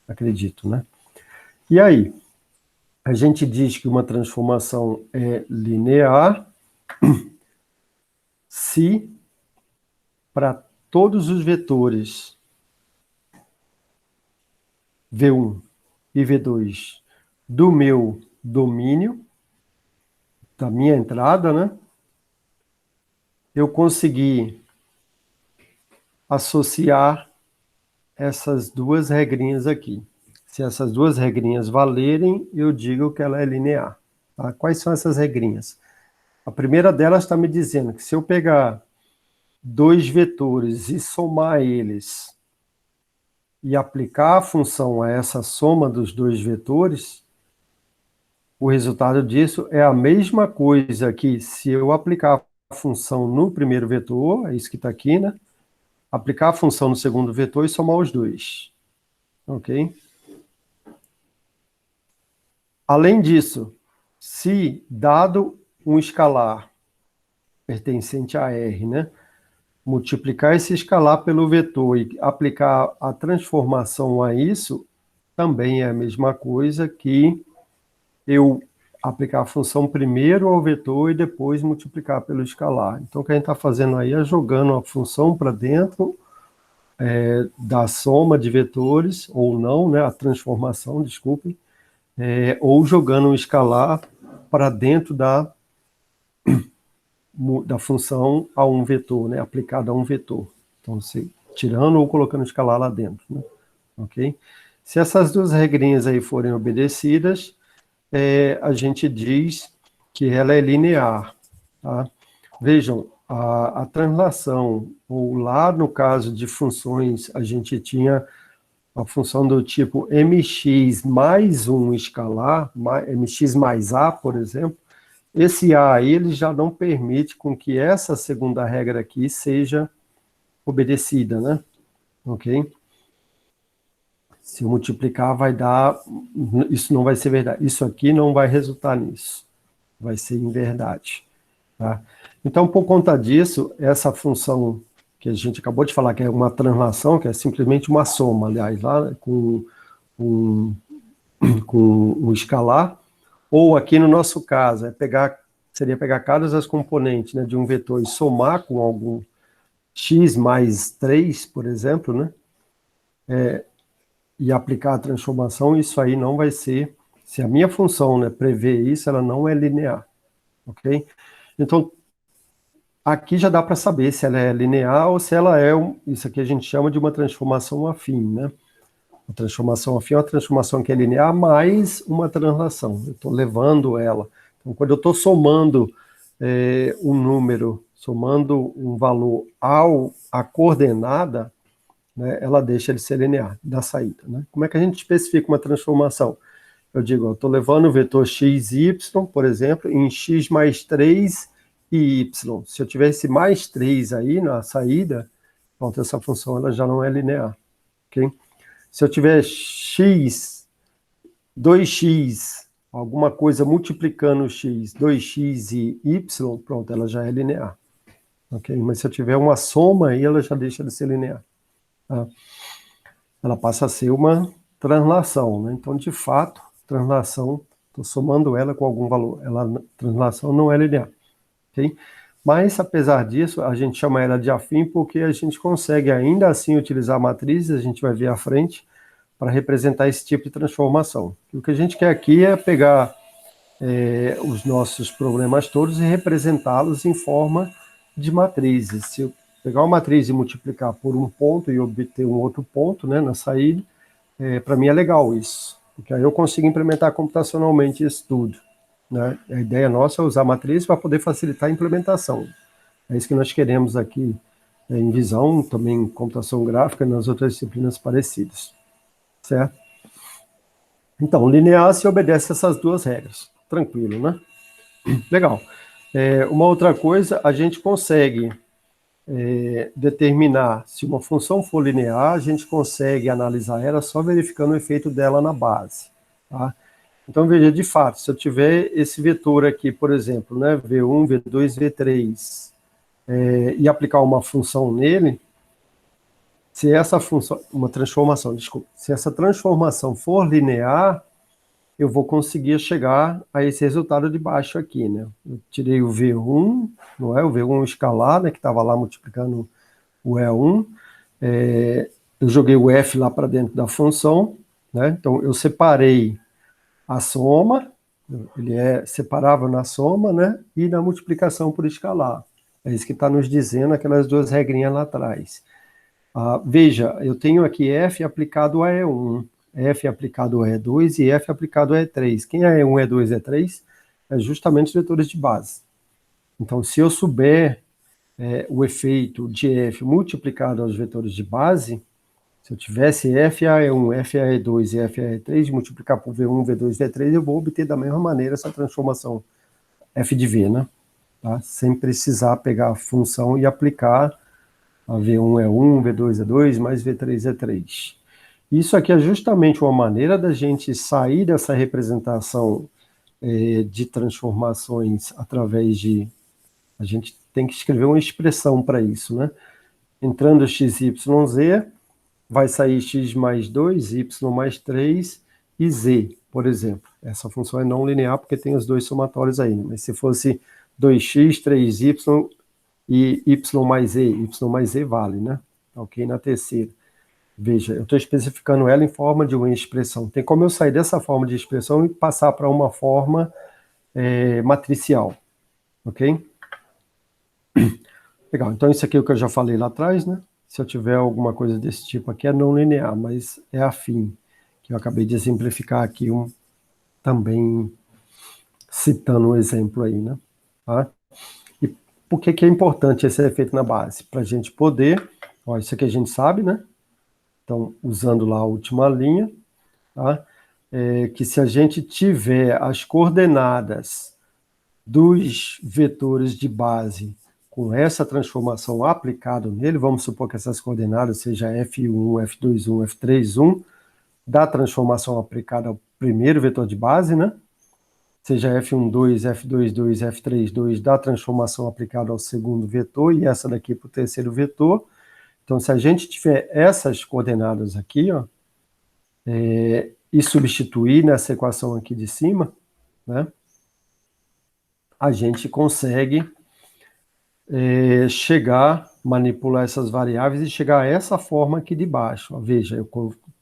acredito, né? E aí, a gente diz que uma transformação é linear se para todos os vetores V1 e V2 do meu domínio, da minha entrada, né? Eu consegui associar essas duas regrinhas aqui. Se essas duas regrinhas valerem, eu digo que ela é linear. Tá? Quais são essas regrinhas? A primeira delas está me dizendo que se eu pegar dois vetores e somar eles e aplicar a função a essa soma dos dois vetores, o resultado disso é a mesma coisa que se eu aplicar a função no primeiro vetor, é isso que está aqui, né? Aplicar a função no segundo vetor e somar os dois. Ok? Além disso, se dado um escalar pertencente a R, né? Multiplicar esse escalar pelo vetor e aplicar a transformação a isso, também é a mesma coisa que eu aplicar a função primeiro ao vetor e depois multiplicar pelo escalar. Então, o que a gente está fazendo aí é jogando a função para dentro da soma de vetores, ou não, né, a transformação, desculpem, ou jogando um escalar para dentro da função a um vetor, né, aplicada a um vetor. Então, você tirando ou colocando escalar lá dentro, né, ok? Se essas duas regrinhas aí forem obedecidas, a gente diz que ela é linear, tá? Vejam, a translação, ou lá no caso de funções, a gente tinha a função do tipo mx mais um escalar, mx mais a, por exemplo, esse a aí, ele já não permite com que essa segunda regra aqui seja obedecida, né? Ok? Se eu multiplicar, vai dar... Isso não vai ser verdade. Isso aqui não vai resultar nisso. Vai ser em verdade. Tá? Então, por conta disso, essa função que a gente acabou de falar, que é uma translação, que é simplesmente uma soma, aliás, lá com um escalar, ou aqui no nosso caso, seria pegar cada das componentes, né, de um vetor e somar com algum x mais 3, por exemplo, né? E aplicar a transformação, isso aí não vai ser, se a minha função, né, prevê isso, ela não é linear, ok? Então, aqui já dá para saber se ela é linear ou se ela é, isso aqui a gente chama de uma transformação afim, né? A transformação afim é uma transformação que é linear mais uma translação. Eu estou levando ela. Então, quando eu estou somando um número, somando um valor à coordenada, né, ela deixa de ser linear da saída. Né? Como é que a gente especifica uma transformação? Eu digo, eu estou levando o vetor x e y, por exemplo, em x mais 3 e y. Se eu tiver esse mais 3 aí na saída, pronto, essa função ela já não é linear. Okay? Se eu tiver x, 2x, alguma coisa multiplicando x, 2x e y, pronto, ela já é linear. Okay? Mas se eu tiver uma soma aí, ela já deixa de ser linear. Tá? Ela passa a ser uma translação. Né? Então, de fato, translação, estou somando ela com algum valor. Translação não é linear. Okay? Mas, apesar disso, a gente chama ela de afim porque a gente consegue ainda assim utilizar matrizes, a gente vai ver à frente, para representar esse tipo de transformação. O que a gente quer aqui é pegar os nossos problemas todos e representá-los em forma de matrizes. Se eu pegar uma matriz e multiplicar por um ponto e obter um outro ponto, né, na saída, para mim é legal isso, porque aí eu consigo implementar computacionalmente isso tudo. Né? A ideia nossa é usar matriz para poder facilitar a implementação. É isso que nós queremos aqui em visão, também em computação gráfica e nas outras disciplinas parecidas. Certo? Então, linear se obedece a essas duas regras. Tranquilo, né? Legal. Uma outra coisa, a gente consegue determinar se uma função for linear, a gente consegue analisar ela só verificando o efeito dela na base. Tá? Então, veja, de fato, se eu tiver esse vetor aqui, por exemplo, né, V1, V2, V3, e aplicar uma função nele, se essa função, uma transformação, desculpa, se essa transformação for linear, eu vou conseguir chegar a esse resultado de baixo aqui, né? Eu tirei o V1, não é? O V1 escalar, né, que estava lá multiplicando o E1, eu joguei o F lá para dentro da função, né? Então, eu separei a soma, ele é separável na soma, né? E na multiplicação por escalar. É isso que está nos dizendo aquelas duas regrinhas lá atrás. Veja, eu tenho aqui F aplicado a E1, F aplicado a E2 e F aplicado a E3. Quem é E1, E2 e E3? É justamente os vetores de base. Então, se eu souber o efeito de F multiplicado aos vetores de base, se eu tivesse F a E1, F a E2 e F a E3, multiplicar por V1, V2 e V3, eu vou obter da mesma maneira essa transformação F de V, né? Tá? Sem precisar pegar a função e aplicar a V1 é 1, V2 é 2, mais V3 é 3. Isso aqui é justamente uma maneira da gente sair dessa representação de transformações através de... A gente tem que escrever uma expressão para isso, né? Entrando x, y, z, vai sair x mais 2, y mais 3 e z, por exemplo. Essa função é não linear porque tem os dois somatórios aí, né? Mas se fosse 2x, 3y... e y mais z vale, né? Ok, na terceira. Veja, eu estou especificando ela em forma de uma expressão. Tem como eu sair dessa forma de expressão e passar para uma forma matricial, ok? Legal, então isso aqui é o que eu já falei lá atrás, né? Se eu tiver alguma coisa desse tipo aqui, é não linear, mas é afim, que eu acabei de exemplificar aqui, também citando um exemplo aí, né? Tá? Por que é importante esse efeito na base? Para a gente poder, isso aqui a gente sabe, né? Então, usando lá a última linha, tá? Que se a gente tiver as coordenadas dos vetores de base com essa transformação aplicada nele, vamos supor que essas coordenadas seja F1, F2, F3, da transformação aplicada ao primeiro vetor de base, né? Seja F12, F22, F32, da transformação aplicada ao segundo vetor, e essa daqui para o terceiro vetor. Então, se a gente tiver essas coordenadas aqui, ó, e substituir nessa equação aqui de cima, né, a gente consegue manipular essas variáveis e chegar a essa forma aqui de baixo. Ó, veja,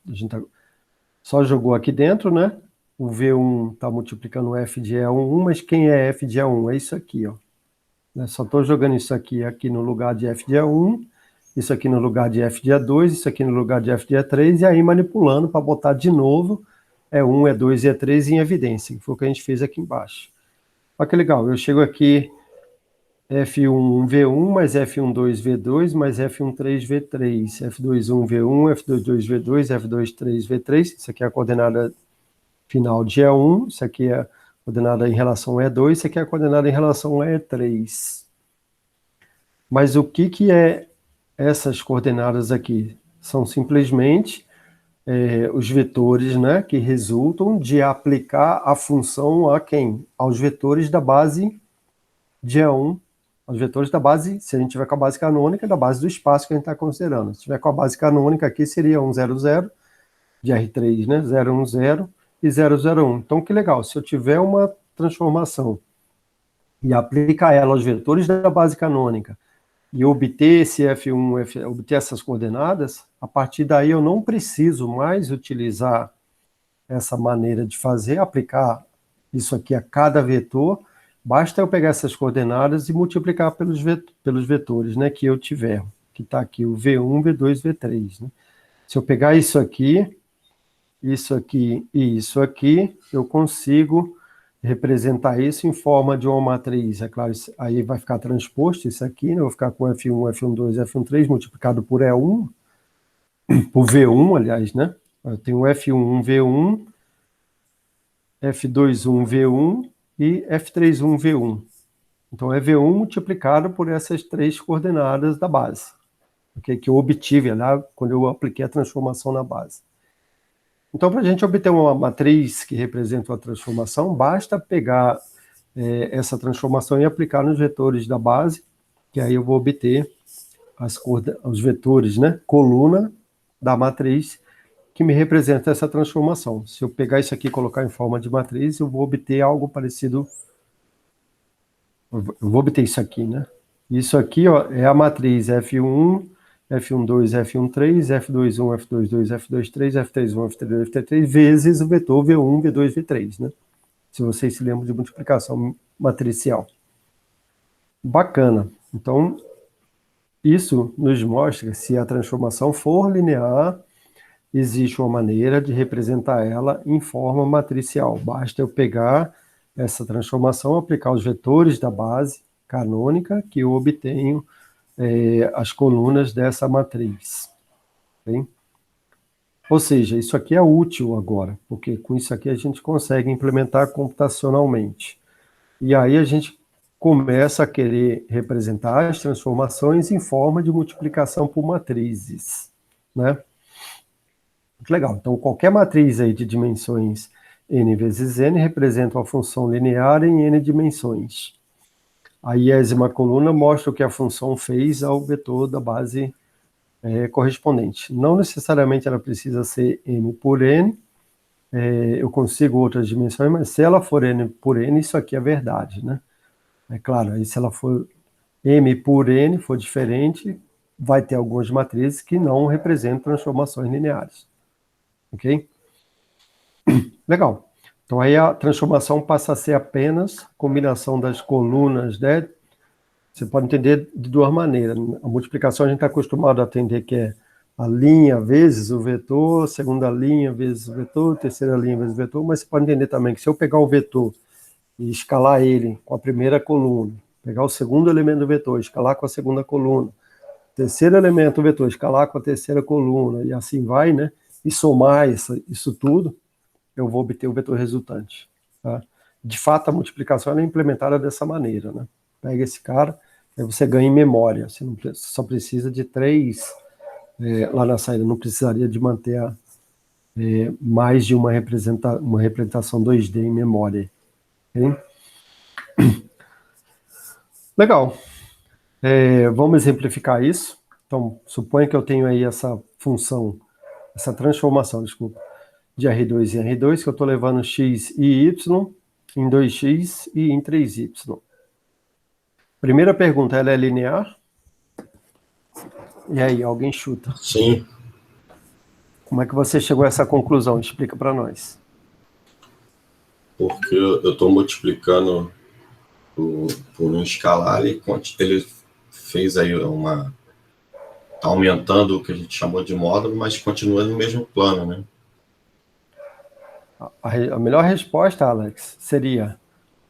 a gente só jogou aqui dentro, né? O V1 está multiplicando o F de E1, mas quem é F de E1? É isso aqui, ó. Só estou jogando isso aqui no lugar de F de E1 isso aqui no lugar de f de E2, isso aqui no lugar de f de E3, e aí manipulando para botar de novo E1, E2 e E3 em evidência, que foi o que a gente fez aqui embaixo. Olha que legal, eu chego aqui F1 V1 mais F12 V2 mais F13 V3, F21 V1, F22 V2, F23 V3, isso aqui é a coordenada final de E1, isso aqui é a coordenada em relação a E2, isso aqui é a coordenada em relação a E3. Mas o que é essas coordenadas aqui? São simplesmente os vetores, né, que resultam de aplicar a função a quem? Aos vetores da base de E1, os vetores da base, se a gente tiver com a base canônica, da base do espaço que a gente está considerando. Se tiver com a base canônica aqui, seria 1, 0, 0, de R3, né? 0, 1, 0 e 0, 0, 1. Então, que legal, se eu tiver uma transformação e aplicar ela aos vetores da base canônica e obter esse F1, obter essas coordenadas, a partir daí eu não preciso mais utilizar essa maneira de fazer, aplicar isso aqui a cada vetor. Basta eu pegar essas coordenadas e multiplicar pelos vetores, né, que eu tiver, que está aqui o V1, V2, V3. Né? Se eu pegar isso aqui e isso aqui, eu consigo representar isso em forma de uma matriz. É claro, aí vai ficar transposto isso aqui, né? Eu vou ficar com F1, F12, F13 multiplicado por E1, por V1, aliás, né? Eu tenho F1, V1, F21, V1, e F31, V1. Então, é V1 multiplicado por essas três coordenadas da base, okay, que eu obtive lá quando eu apliquei a transformação na base. Então, para a gente obter uma matriz que representa uma transformação, basta pegar essa transformação e aplicar nos vetores da base, que aí eu vou obter os vetores, né, coluna da matriz, que me representa essa transformação. Se eu pegar isso aqui e colocar em forma de matriz, eu vou obter algo parecido. Eu vou obter isso aqui, né? Isso aqui, ó, é a matriz F1, F12, F13, F21, F22, F23, F31, F32, F33, vezes o vetor V1, V2, V3, né? Se vocês se lembram de multiplicação matricial. Bacana. Então, isso nos mostra que se a transformação for linear, existe uma maneira de representar ela em forma matricial. Basta eu pegar essa transformação, aplicar os vetores da base canônica, que eu obtenho as colunas dessa matriz. Okay? Ou seja, isso aqui é útil agora, porque com isso aqui a gente consegue implementar computacionalmente. E aí a gente começa a querer representar as transformações em forma de multiplicação por matrizes, né? Muito legal. Então, qualquer matriz aí de dimensões n vezes n representa uma função linear em n dimensões. A iésima coluna mostra o que a função fez ao vetor da base correspondente. Não necessariamente ela precisa ser m por n, eu consigo outras dimensões, mas se ela for n por n, isso aqui é verdade, né? É claro, aí se ela for m por n, for diferente, vai ter algumas matrizes que não representam transformações lineares. Ok? Legal. Então aí a transformação passa a ser apenas combinação das colunas, né? Você pode entender de duas maneiras. A multiplicação a gente está acostumado a entender que é a linha vezes o vetor, segunda linha vezes o vetor, terceira linha vezes o vetor, mas você pode entender também que se eu pegar o vetor e escalar ele com a primeira coluna, pegar o segundo elemento do vetor, escalar com a segunda coluna, terceiro elemento do vetor, escalar com a terceira coluna, e assim vai, né? E somar isso tudo, eu vou obter o vetor resultante. Tá? De fato, a multiplicação é implementada dessa maneira, né? Pega esse cara, aí você ganha em memória. Você só precisa de 3 lá na saída, não precisaria de manter mais de uma representação 2D em memória. Okay? Legal. Vamos exemplificar isso. Então, suponha que eu tenho aí essa função, essa transformação, desculpa, de R2 em R2, que eu estou levando x e y em 2x e em 3y. Primeira pergunta, ela é linear? E aí, alguém chuta? Sim. Como é que você chegou a essa conclusão? Explica para nós. Porque eu estou multiplicando por um escalar e ele fez aí tá aumentando o que a gente chamou de módulo, mas continua no mesmo plano, né? A melhor resposta, Alex, seria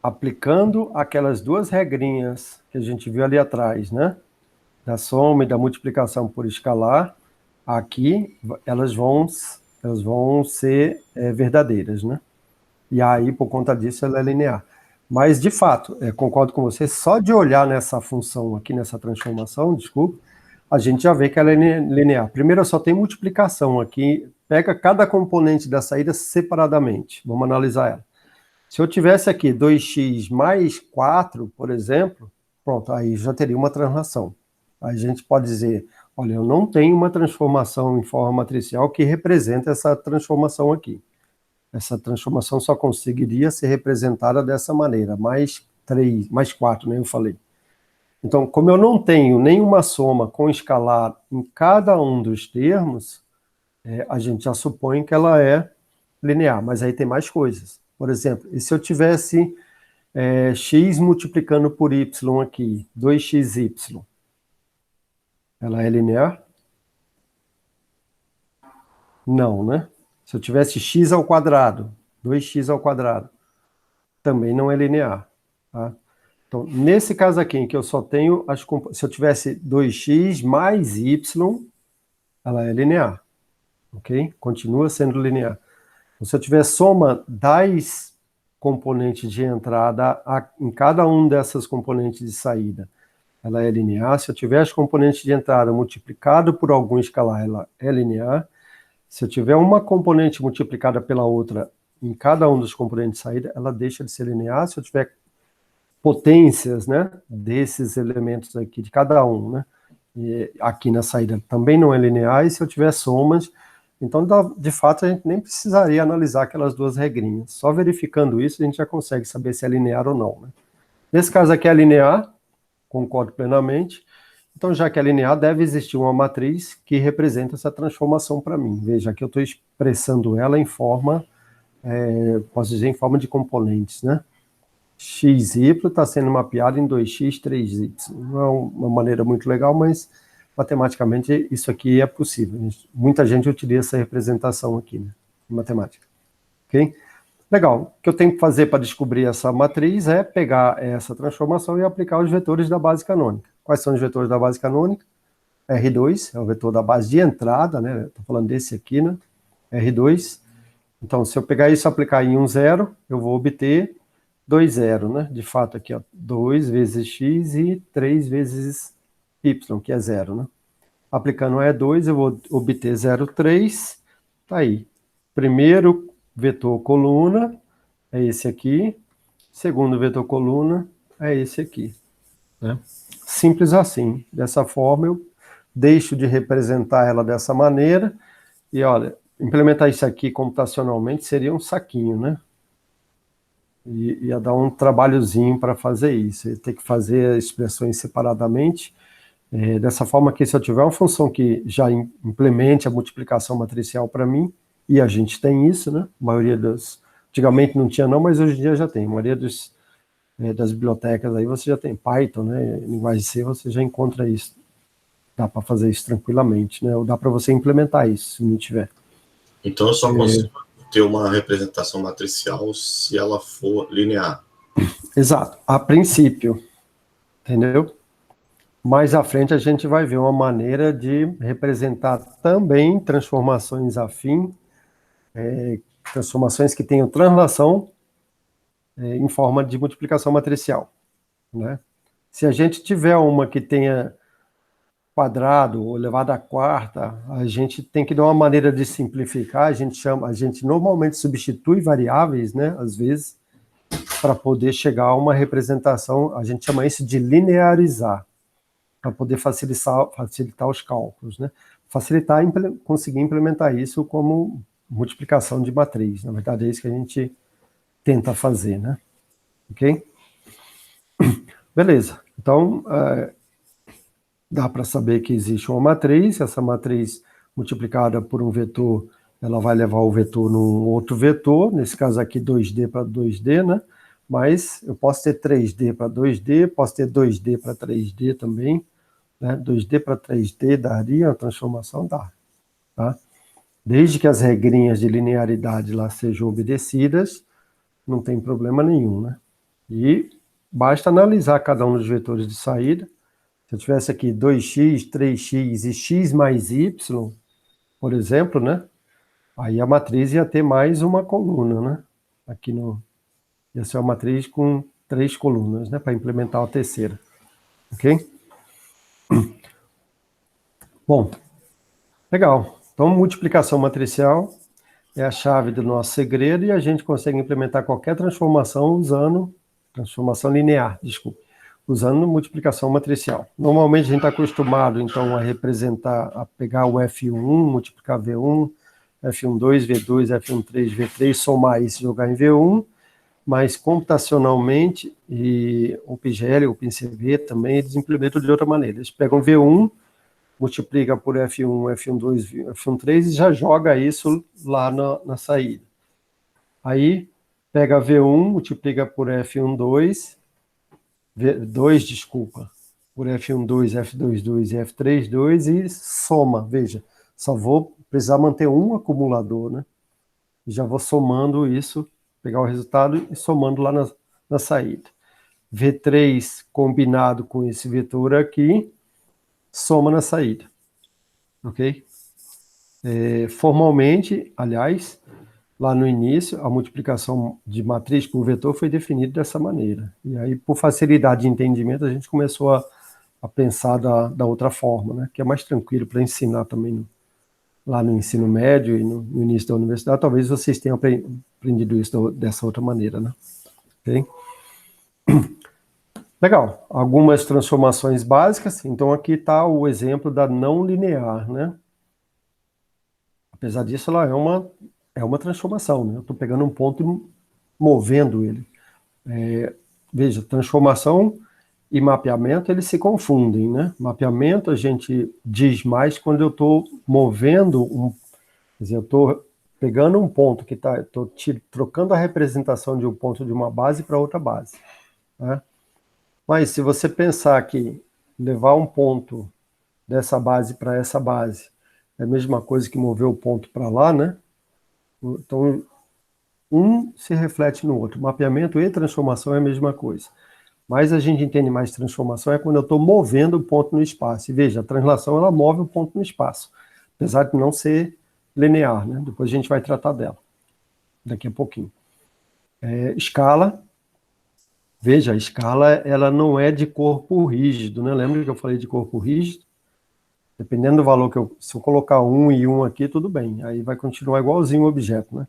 aplicando aquelas duas regrinhas que a gente viu ali atrás, né? Da soma e da multiplicação por escalar, aqui elas vão ser verdadeiras, né? E aí, por conta disso, ela é linear. Mas, de fato, concordo com você, só de olhar nessa função aqui, nessa transformação, desculpa, a gente já vê que ela é linear. Primeiro, só tem multiplicação aqui, pega cada componente da saída separadamente. Vamos analisar ela. Se eu tivesse aqui 2x mais 4, por exemplo, pronto, aí já teria uma translação. Aí a gente pode dizer, olha, eu não tenho uma transformação em forma matricial que representa essa transformação aqui. Essa transformação só conseguiria ser representada dessa maneira, mais 3, mais 4, né, eu falei. Então, como eu não tenho nenhuma soma com escalar em cada um dos termos, a gente já supõe que ela é linear, mas aí tem mais coisas. Por exemplo, e se eu tivesse x multiplicando por y aqui, 2xy, ela é linear? Não, né? Se eu tivesse x ao quadrado, 2x ao quadrado, também não é linear, tá? Então, nesse caso aqui, em que eu só tenho se eu tivesse 2x mais y, ela é linear, ok? Continua sendo linear. Então, se eu tiver soma das componentes de entrada em cada um dessas componentes de saída, ela é linear. Se eu tiver as componentes de entrada multiplicado por algum escalar, ela é linear. Se eu tiver uma componente multiplicada pela outra em cada um dos componentes de saída, ela deixa de ser linear. Se eu tiver potências, né, desses elementos aqui, de cada um, né, e aqui na saída também não é linear, e se eu tiver somas, então, de fato, a gente nem precisaria analisar aquelas duas regrinhas. Só verificando isso, a gente já consegue saber se é linear ou não, né? Nesse caso aqui é linear, concordo plenamente. Então, já que é linear, deve existir uma matriz que representa essa transformação para mim. Veja, aqui eu estou expressando ela em forma, posso dizer, em forma de componentes, né? xy está sendo mapeado em 2x, 3y. Não é uma maneira muito legal, mas matematicamente isso aqui é possível. Muita gente utiliza essa representação aqui, né, em matemática. Ok? Legal. O que eu tenho que fazer para descobrir essa matriz é pegar essa transformação e aplicar os vetores da base canônica. Quais são os vetores da base canônica? R2 é o vetor da base de entrada, né? Estou falando desse aqui, né? R2. Então, se eu pegar isso e aplicar em 1, 0, eu vou obter 2, 0, né? De fato, aqui, ó, 2 vezes x e 3 vezes y, que é 0, né? Aplicando E2, eu vou obter 0,3. Tá aí. Primeiro vetor coluna é esse aqui. Segundo vetor coluna é esse aqui, né? Simples assim. Dessa forma, eu deixo de representar ela dessa maneira. E, olha, implementar isso aqui computacionalmente seria um saquinho, né? Ia dar um trabalhozinho para fazer isso. Ia ter que fazer expressões separadamente. Dessa forma que se eu tiver uma função que já implemente a multiplicação matricial para mim, e a gente tem isso, né? A maioria antigamente não tinha não, mas hoje em dia já tem. A maioria das bibliotecas aí você já tem Python, né? Linguagem C você já encontra isso. Dá para fazer isso tranquilamente, né? Ou dá para você implementar isso, se não tiver. Então eu só consigo ter uma representação matricial se ela for linear. Exato, a princípio, entendeu? Mais à frente a gente vai ver uma maneira de representar também transformações afim, transformações que tenham translação em forma de multiplicação matricial, né? Se a gente tiver uma que tenha quadrado ou elevado à quarta, a gente tem que dar uma maneira de simplificar. A gente normalmente substitui variáveis, né, às vezes, para poder chegar a uma representação. A gente chama isso de linearizar, para poder facilitar os cálculos, né? Facilitar conseguir implementar isso como multiplicação de matriz. Na verdade, é isso que a gente tenta fazer, né? Ok? Beleza. Então, dá para saber que existe uma matriz. Essa matriz multiplicada por um vetor, ela vai levar o vetor num outro vetor, nesse caso aqui 2D para 2D, né? Mas eu posso ter 3D para 2D, posso ter 2D para 3D também. né? 2D para 3D daria uma transformação? Dá. Tá? Desde que as regrinhas de linearidade lá sejam obedecidas, não tem problema nenhum, né? E basta analisar cada um dos vetores de saída. Se eu tivesse aqui 2x, 3x e x mais y, por exemplo, né? Aí a matriz ia ter mais uma coluna, né? Aqui ia ser uma matriz com 3 colunas, né? Para implementar a terceira. Ok? Bom, legal. Então, multiplicação matricial é a chave do nosso segredo e a gente consegue implementar qualquer transformação transformação linear, desculpe, usando multiplicação matricial. Normalmente a gente está acostumado, então, a representar, a pegar o F1, multiplicar V1, F12, V2, F13, V3, somar isso e jogar em V1, mas computacionalmente, e o PGL, o PCV também, eles implementam de outra maneira. Eles pegam V1, multiplica por F1, F12, F13 e já joga isso lá na saída. Aí, pega V1, multiplica por F12, por F12, F22 e F32 e soma. Veja, só vou precisar manter um acumulador, né? E já vou somando isso, pegar o resultado e somando lá na saída. V3 combinado com esse vetor aqui, soma na saída. Ok? Formalmente, aliás, lá no início, a multiplicação de matriz por vetor foi definida dessa maneira. E aí, por facilidade de entendimento, a gente começou a pensar da outra forma, né? Que é mais tranquilo para ensinar também lá no ensino médio e no início da universidade. Talvez vocês tenham aprendido isso dessa outra maneira, né? Ok? Legal. Algumas transformações básicas. Então, aqui está o exemplo da não linear, né? Apesar disso, ela é uma transformação, né? Eu estou pegando um ponto e movendo ele. Veja, transformação e mapeamento, eles se confundem, né? Mapeamento a gente diz mais quando eu estou movendo quer dizer, eu estou pegando um ponto que estou trocando a representação de um ponto de uma base para outra base, né? Mas se você pensar que levar um ponto dessa base para essa base é a mesma coisa que mover o ponto para lá, né? Então, um se reflete no outro. Mapeamento e transformação é a mesma coisa. Mas a gente entende mais transformação é quando eu estou movendo o ponto no espaço. E veja, a translação, ela move o ponto no espaço. Apesar de não ser linear, né? Depois a gente vai tratar dela. Daqui a pouquinho. Escala. Veja, a escala, ela não é de corpo rígido, né? Lembra que eu falei de corpo rígido? Dependendo do valor se eu colocar 1 e 1 aqui, tudo bem. Aí vai continuar igualzinho o objeto, né?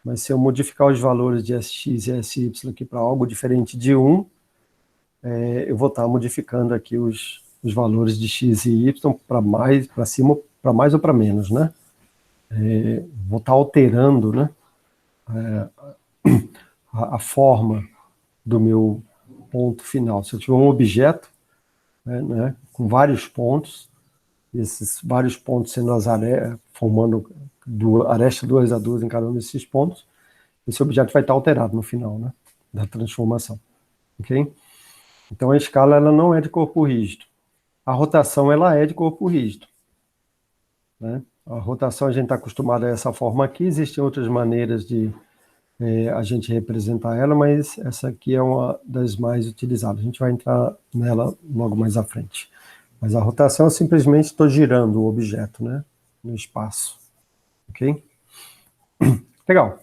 Mas se eu modificar os valores de SX e SY aqui para algo diferente de 1, eu vou estar modificando aqui os valores de X e Y para mais, para cima, para mais ou para menos, né? Vou estar alterando, né? A forma do meu ponto final. Se eu tiver um objeto, né, com vários pontos, esses vários pontos sendo as formando aresta 2 a 2 em cada um desses pontos, esse objeto vai estar alterado no final, né, da transformação. Ok? Então a escala, ela não é de corpo rígido. A rotação, ela é de corpo rígido, né? A rotação a gente está acostumado a essa forma aqui, existem outras maneiras de a gente representar ela, mas essa aqui é uma das mais utilizadas. A gente vai entrar nela logo mais à frente. Mas a rotação é simplesmente estou girando o objeto, né, no espaço. Ok? Legal.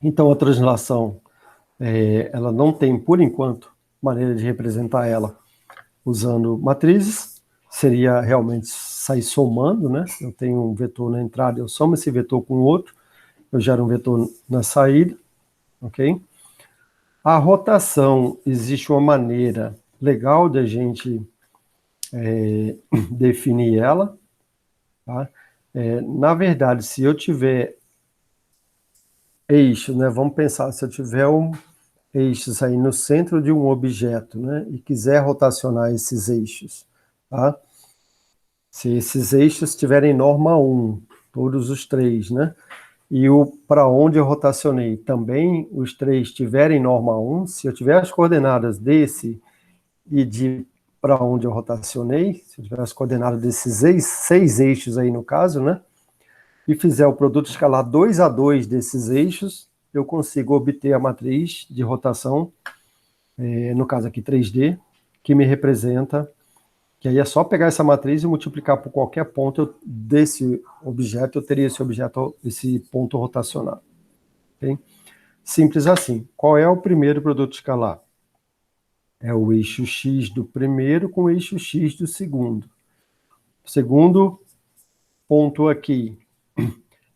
Então a translação, ela não tem, por enquanto, maneira de representar ela usando matrizes. Seria realmente sair somando, né? Eu tenho um vetor na entrada, eu somo esse vetor com o outro, eu gero um vetor na saída, ok? A rotação, existe uma maneira legal de a gente definir ela, tá? Na verdade, se eu tiver eixo, né? Vamos pensar, se eu tiver eixos aí no centro de um objeto, né? E quiser rotacionar esses eixos, tá? Se esses eixos tiverem norma 1, todos os 3, né? E para onde eu rotacionei também os 3 tiverem norma 1, se eu tiver as coordenadas desse e de para onde eu rotacionei, se eu tivesse coordenado desses 6 eixos aí no caso, né? E fizer o produto escalar 2 a 2 desses eixos, eu consigo obter a matriz de rotação, no caso aqui 3D, que me representa, que aí é só pegar essa matriz e multiplicar por qualquer ponto desse objeto, eu teria esse ponto rotacionado. Okay? Simples assim. Qual é o primeiro produto escalar? É o eixo X do primeiro com o eixo X do segundo. O segundo ponto aqui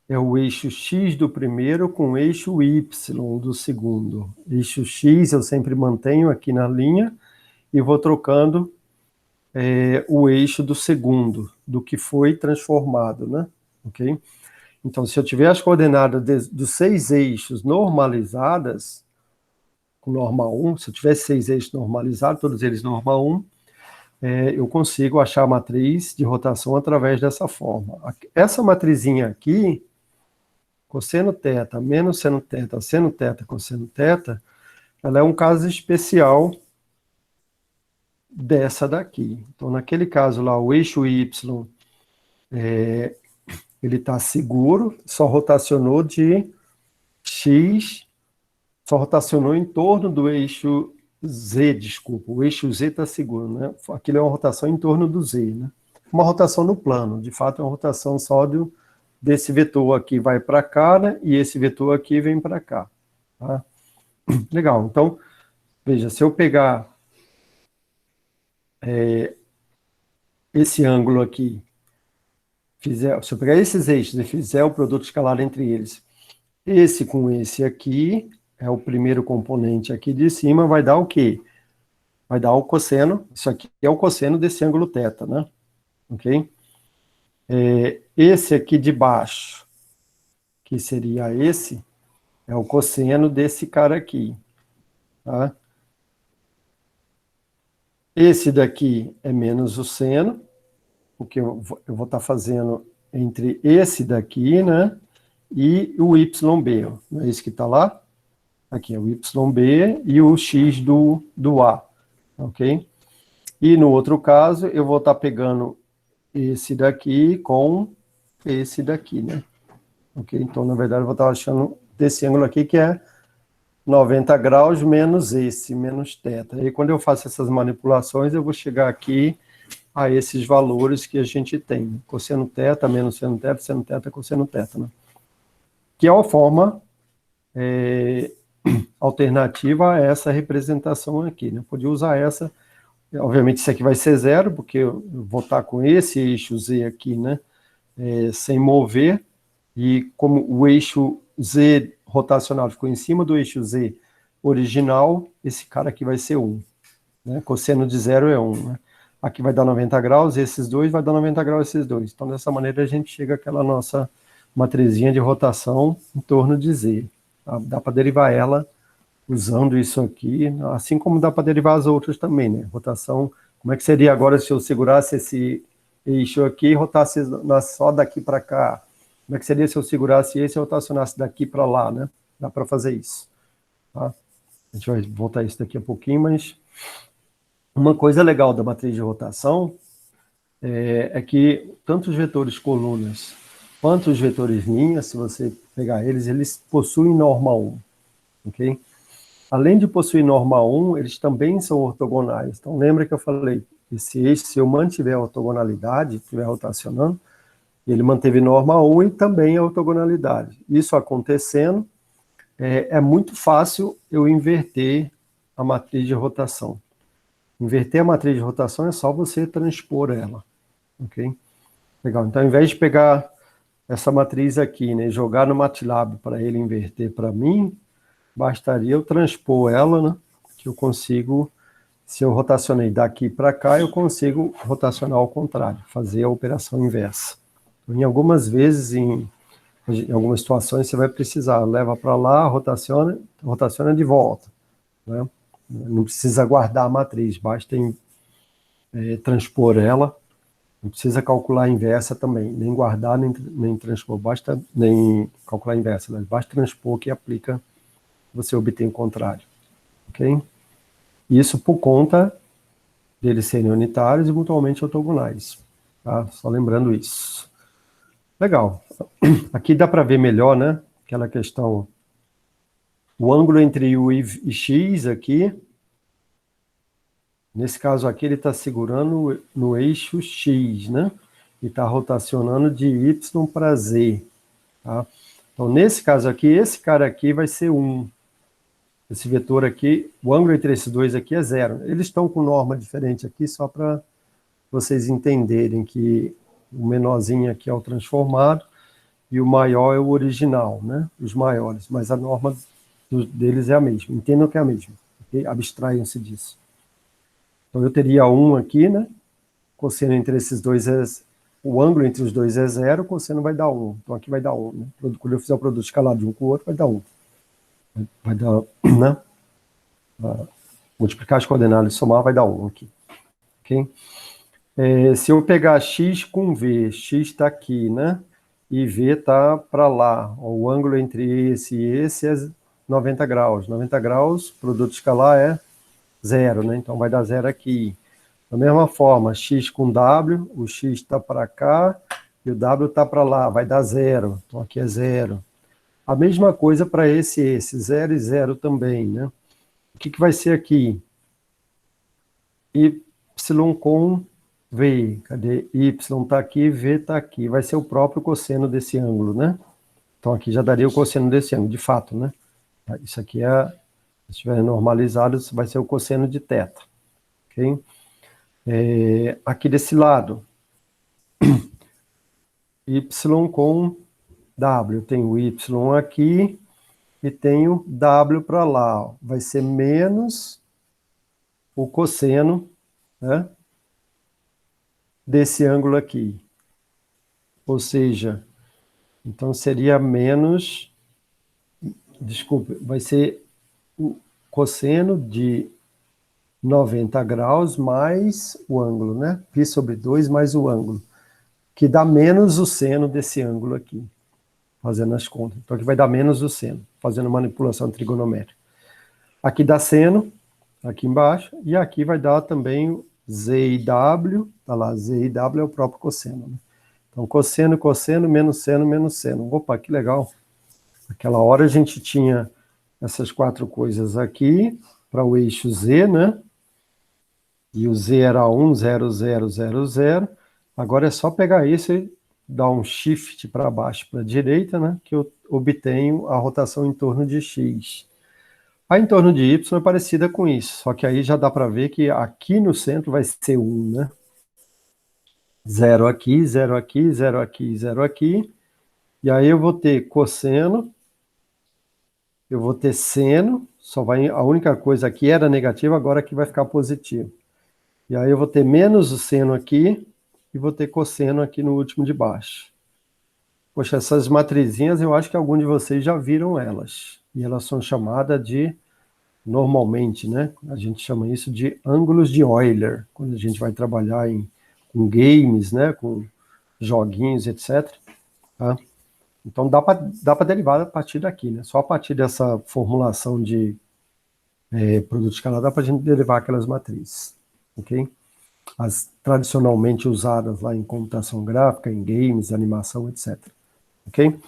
é o eixo X do primeiro com o eixo Y do segundo. Eixo X eu sempre mantenho aqui na linha e vou trocando o eixo do segundo, do que foi transformado, né? Ok? Então, se eu tiver as coordenadas dos 6 eixos normalizadas, com norma 1, se eu tivesse 6 eixos normalizados, todos eles norma 1, eu consigo achar a matriz de rotação através dessa forma. Essa matrizinha aqui, cosseno θ menos seno θ, seno θ, cosseno θ, ela é um caso especial dessa daqui. Então, naquele caso lá, o eixo Y, ele está seguro, só rotacionou de X, só rotacionou em torno do eixo Z, desculpa, o eixo Z está seguro, né? Aquilo é uma rotação em torno do Z, né? Uma rotação no plano, de fato é uma rotação só desse vetor aqui vai para cá, né? E esse vetor aqui vem para cá, tá? Legal, então, veja, se eu pegar esse ângulo aqui, se eu pegar esses eixos e fizer o produto escalar entre eles, esse com esse aqui, é o primeiro componente aqui de cima, vai dar o quê? Vai dar o cosseno, isso aqui é o cosseno desse ângulo θ, né? Ok? Esse aqui de baixo, que seria esse, é o cosseno desse cara aqui, tá? Esse daqui é menos o seno, porque eu vou estar fazendo entre esse daqui, né, e o YB, não é isso que está lá? Aqui é o YB e o X do A, ok? E no outro caso, eu vou estar pegando esse daqui com esse daqui, né? Ok? Então, na verdade, eu vou estar achando desse ângulo aqui que é 90 graus menos esse, menos θ. E quando eu faço essas manipulações, eu vou chegar aqui a esses valores que a gente tem. Cosseno θ, menos seno θ, seno θ, cosseno θ, né? Que é uma forma alternativa a essa representação aqui, né? Eu podia usar essa, obviamente isso aqui vai ser zero, porque eu vou estar com esse eixo Z aqui, né? Sem mover, e como o eixo Z rotacional ficou em cima do eixo Z original, esse cara aqui vai ser 1, né? Cosseno de zero é 1, né? Aqui vai dar 90 graus, esses dois vai dar 90 graus, esses dois. Então, dessa maneira, a gente chega àquela nossa matrizinha de rotação em torno de Z. Tá? Dá para derivar ela usando isso aqui, assim como dá para derivar as outras também, né? Rotação, como é que seria agora se eu segurasse esse eixo aqui e rotasse só daqui para cá? Como é que seria se eu segurasse esse e rotacionasse daqui para lá, né? Dá para fazer isso. Tá? A gente vai voltar a isso daqui a pouquinho, mas uma coisa legal da matriz de rotação é que tanto os vetores colunas quanto os vetores linhas, se você pegar eles possuem norma 1, ok? Além de possuir norma 1, eles também são ortogonais. Então, lembra que eu falei, esse eixo, se eu mantiver a ortogonalidade, estiver rotacionando, ele manteve norma 1 e também a ortogonalidade. Isso acontecendo, é muito fácil eu inverter a matriz de rotação. Inverter a matriz de rotação é só você transpor ela, ok? Legal, então ao invés de pegar essa matriz aqui, né, jogar no MATLAB para ele inverter para mim, bastaria eu transpor ela, né, que eu consigo, se eu rotacionei daqui para cá, eu consigo rotacionar ao contrário, fazer a operação inversa. Em algumas vezes, em algumas situações, você vai precisar, leva para lá, rotaciona de volta, né? Não precisa guardar a matriz, basta transpor ela, não precisa calcular a inversa também, nem guardar, nem transpor, nem calcular a inversa, né? Basta transpor que aplica, você obtém o contrário, ok? Isso por conta deles serem unitários e mutuamente ortogonais. Tá? Só lembrando isso. Legal. Aqui dá para ver melhor, né? Aquela questão, o ângulo entre U e X aqui. Nesse caso aqui, ele está segurando no eixo X, né? E está rotacionando de Y para Z. Tá? Então, nesse caso aqui, esse cara aqui vai ser 1. Esse vetor aqui, o ângulo entre esses dois aqui é 0. Eles estão com norma diferente aqui, só para vocês entenderem que o menorzinho aqui é o transformado e o maior é o original, né? Os maiores. Mas a norma deles é a mesma. Entendam que é a mesma. Okay? Abstraiam-se disso. Então, eu teria 1 aqui, né? Cosseno entre esses dois é... O ângulo entre os dois é 0, o cosseno vai dar 1. Então, aqui vai dar 1. Né? Quando eu fizer o produto escalar de um com o outro, vai dar 1. Vai dar, né? Multiplicar as coordenadas e somar, vai dar 1 aqui. Ok? Se eu pegar x com v, x está aqui, né? E v está para lá. O ângulo entre esse e esse é 90 graus. 90 graus, produto escalar é 0, né? Então vai dar 0 aqui. Da mesma forma, x com w, o x está para cá e o w está para lá, vai dar 0. Então aqui é 0. A mesma coisa para esse, 0 e 0 também, né? O que vai ser aqui? Y com v. Cadê? Y está aqui, v está aqui. Vai ser o próprio cosseno desse ângulo, né? Então aqui já daria o cosseno desse ângulo, de fato, né? Isso aqui se estiver normalizado, isso vai ser o cosseno de θ. Ok? Aqui desse lado, y com w, tenho y aqui e tenho w para lá. Vai ser menos o cosseno, né, desse ângulo aqui. Ou seja, então seria menos, desculpe, vai ser o cosseno de 90 graus mais o ângulo, né? Π sobre 2 mais o ângulo, que dá menos o seno desse ângulo aqui, fazendo as contas. Então aqui vai dar menos o seno, fazendo manipulação trigonométrica. Aqui dá seno, aqui embaixo, e aqui vai dar também Z e W, tá lá, Z e W é o próprio cosseno, né? Então cosseno, cosseno, menos seno. Opa, que legal. Naquela hora a gente tinha essas 4 coisas aqui, para o eixo Z, né? E o Z era 1, 0, 0, 0, 0. Agora é só pegar isso e dar um shift para baixo, para a direita, né? Que eu obtenho a rotação em torno de X. A em torno de Y é parecida com isso, só que aí já dá para ver que aqui no centro vai ser 1, né? 0 aqui, 0 aqui, 0 aqui, 0 aqui. E aí eu vou ter cosseno, eu vou ter seno, a única coisa aqui era negativa, agora aqui vai ficar positivo. E aí eu vou ter menos o seno aqui e vou ter cosseno aqui no último de baixo. Poxa, essas matrizinhas eu acho que algum de vocês já viram elas. E elas são chamadas de, normalmente, né? A gente chama isso de ângulos de Euler, quando a gente vai trabalhar com games, né? Com joguinhos, etc. Tá? Então dá para derivar a partir daqui, né? Só a partir dessa formulação de produto escalar dá para a gente derivar aquelas matrizes. Ok? As tradicionalmente usadas lá em computação gráfica, em games, animação, etc. Ok?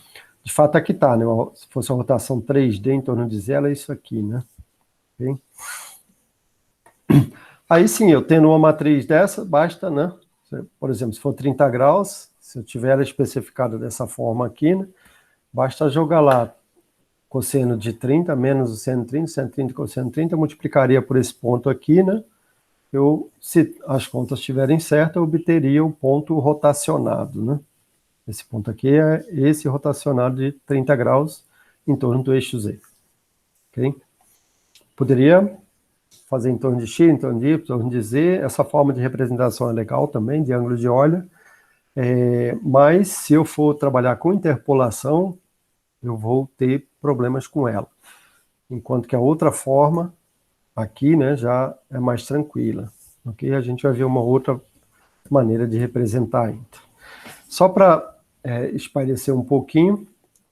De fato, aqui está, né? Se fosse uma rotação 3D em torno de zero, é isso aqui, né? Okay? Aí sim, eu tendo uma matriz dessa, basta, né? Por exemplo, se for 30 graus, se eu tiver ela especificada dessa forma aqui, né? Basta jogar lá cosseno de 30 menos o seno 30, cosseno 30, multiplicaria por esse ponto aqui, né? Se as contas estiverem certas, eu obteria o ponto rotacionado, né? Esse ponto aqui é esse rotacionado de 30 graus em torno do eixo Z. Ok? Poderia fazer em torno de X, em torno de Y, em torno de Z. Essa forma de representação é legal também, de ângulo de Euler. Mas se eu for trabalhar com interpolação, eu vou ter problemas com ela. Enquanto que a outra forma aqui, né, já é mais tranquila. Ok? A gente vai ver uma outra maneira de representar ainda. Só para espairecer um pouquinho,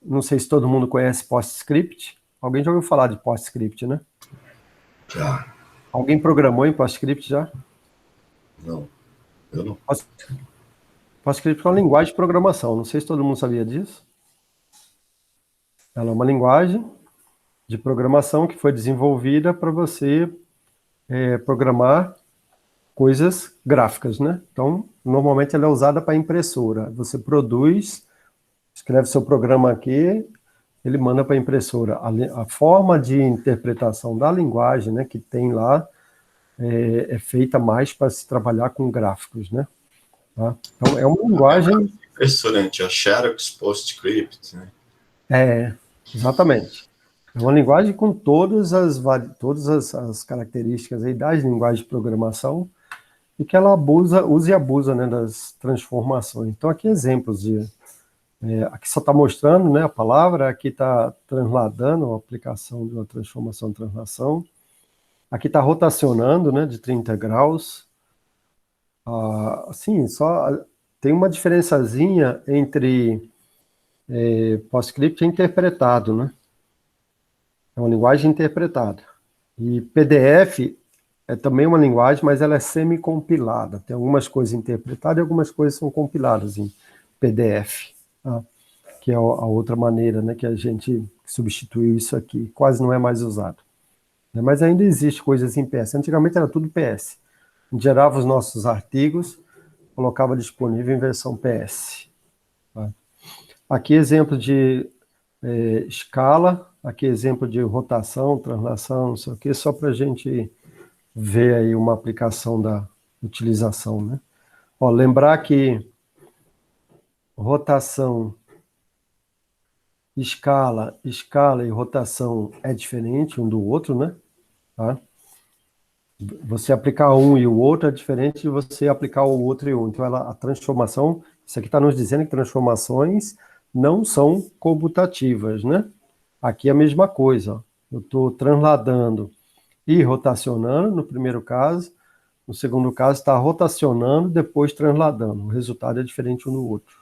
não sei se todo mundo conhece PostScript. Alguém já ouviu falar de PostScript, né? Já. Alguém programou em PostScript já? Não, eu não. PostScript é uma linguagem de programação. Não sei se todo mundo sabia disso. Ela é uma linguagem de programação que foi desenvolvida para você programar coisas gráficas, né? Então, normalmente ela é usada para impressora. Você produz, escreve seu programa aqui, ele manda para a impressora. A forma de interpretação da linguagem, né, que tem lá, é feita mais para se trabalhar com gráficos, né? Tá? Então, é uma linguagem... Impressionante, a Xerox PostScript, né? Exatamente. É uma linguagem com todas as características aí das linguagens de programação e que ela usa e abusa, né, das transformações. Então, aqui exemplos aqui só está mostrando, né, a palavra, aqui está transladando a aplicação de uma transformação translação. Aqui está rotacionando, né, de 30 graus. Assim, só tem uma diferençazinha entre PostScript e interpretado, né? É uma linguagem interpretada. E PDF é também uma linguagem, mas ela é semi-compilada. Tem algumas coisas interpretadas e algumas coisas são compiladas em PDF, tá? Que é a outra maneira, né, que a gente substituiu isso aqui. Quase não é mais usado. Mas ainda existe coisas em PS. Antigamente era tudo PS. A gente gerava os nossos artigos, colocava disponível em versão PS. Tá? Aqui exemplo de escala, aqui exemplo de rotação, translação, não sei o que, só para a gente ver aí uma aplicação da utilização, né? Ó, lembrar que rotação, escala e rotação é diferente um do outro, né? Tá? Você aplicar um e o outro é diferente de você aplicar o outro e um. Então, a transformação, isso aqui está nos dizendo que transformações não são comutativas, né? Aqui é a mesma coisa, ó. Eu estou transladando e rotacionando no primeiro caso, no segundo caso está rotacionando, depois transladando. O resultado é diferente um do outro,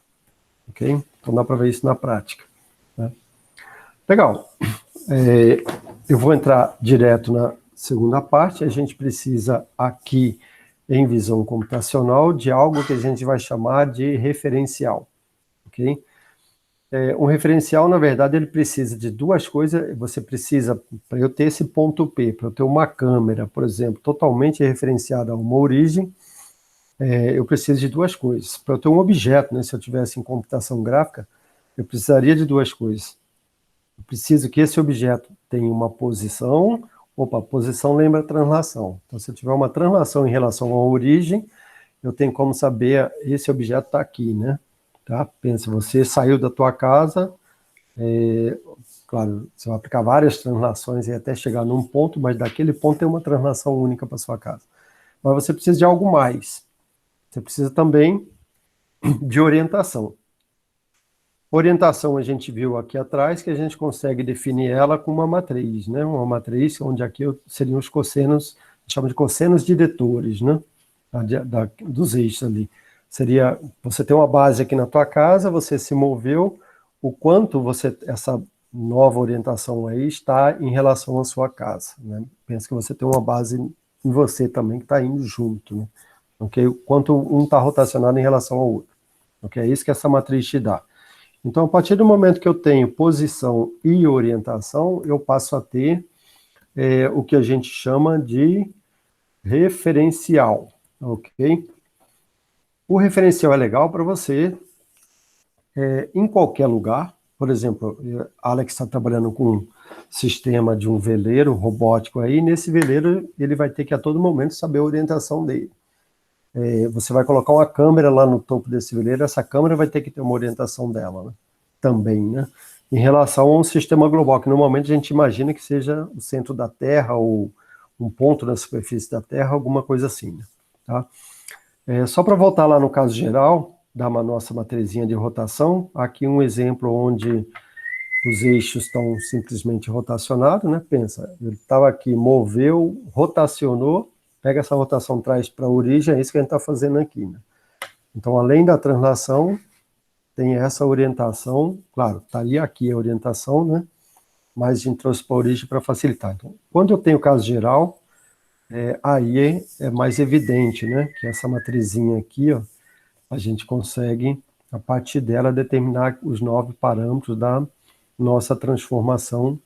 ok? Então dá para ver isso na prática, né? Legal. Eu vou entrar direto na segunda parte. A gente precisa aqui, em visão computacional, de algo que a gente vai chamar de referencial, ok? Um referencial, na verdade, ele precisa de duas coisas. Você precisa, para eu ter esse ponto P, para eu ter uma câmera, por exemplo, totalmente referenciada a uma origem, eu preciso de duas coisas. Para eu ter um objeto, né, se eu tivesse em computação gráfica, eu precisaria de duas coisas. Eu preciso que esse objeto tenha uma posição. Opa, posição lembra translação. Então, se eu tiver uma translação em relação à origem, eu tenho como saber esse objeto está aqui, né? Tá? Pensa, você saiu da tua casa, claro, você vai aplicar várias translações e até chegar num ponto, mas daquele ponto tem uma translação única para sua casa. Mas você precisa de algo mais. Você precisa também de orientação. Orientação a gente viu aqui atrás, que a gente consegue definir ela com uma matriz, né? Uma matriz onde aqui seriam os cossenos, a gente chama de cossenos diretores, né? Dos eixos ali. Seria, você tem uma base aqui na tua casa, você se moveu, o quanto essa nova orientação aí está em relação à sua casa, né? Pensa que você tem uma base em você também que está indo junto, né? Okay? O quanto um está rotacionado em relação ao outro. Okay? É isso que essa matriz te dá. Então, a partir do momento que eu tenho posição e orientação, eu passo a ter o que a gente chama de referencial, ok? O referencial é legal para você, em qualquer lugar. Por exemplo, Alex está trabalhando com um sistema de um veleiro robótico aí, nesse veleiro ele vai ter que a todo momento saber a orientação dele. Você vai colocar uma câmera lá no topo desse veleiro, essa câmera vai ter que ter uma orientação dela, né? Também, né? Em relação a um sistema global, que normalmente a gente imagina que seja o centro da Terra ou um ponto na superfície da Terra, alguma coisa assim, né? Tá? Só para voltar lá no caso geral, da nossa matrizinha de rotação, aqui um exemplo onde os eixos estão simplesmente rotacionados, né? Pensa, ele estava aqui, moveu, rotacionou, pega essa rotação, traz para a origem, é isso que a gente está fazendo aqui, né? Então, além da translação, tem essa orientação, claro, estaria aqui a orientação, né? Mas a gente trouxe para a origem para facilitar. Então, quando eu tenho o caso geral, aí é mais evidente, né? Que essa matrizinha aqui, ó, a gente consegue, a partir dela, determinar os 9 parâmetros da nossa transformação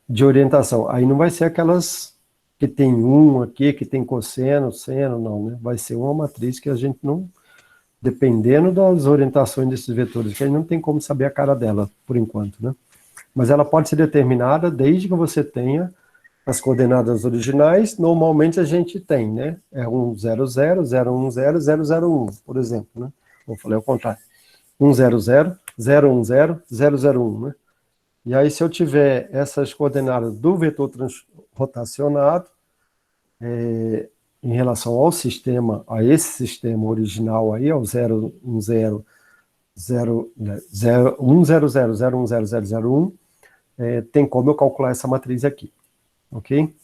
de orientação. Aí não vai ser aquelas que tem aqui, que tem cosseno, seno, não, né? Vai ser uma matriz que a gente não, dependendo das orientações desses vetores, que a gente não tem como saber a cara dela, por enquanto, né? Mas ela pode ser determinada desde que você tenha as coordenadas originais. Normalmente a gente tem, né? É 100, 010, 001, por exemplo, né? Vou falar ao contrário. 100, 010, 001, né? E aí, se eu tiver essas coordenadas do vetor rotacionado, em relação ao sistema, a esse sistema original aí, ao 010, 100, 010, 001, tem como eu calcular essa matriz aqui, ok?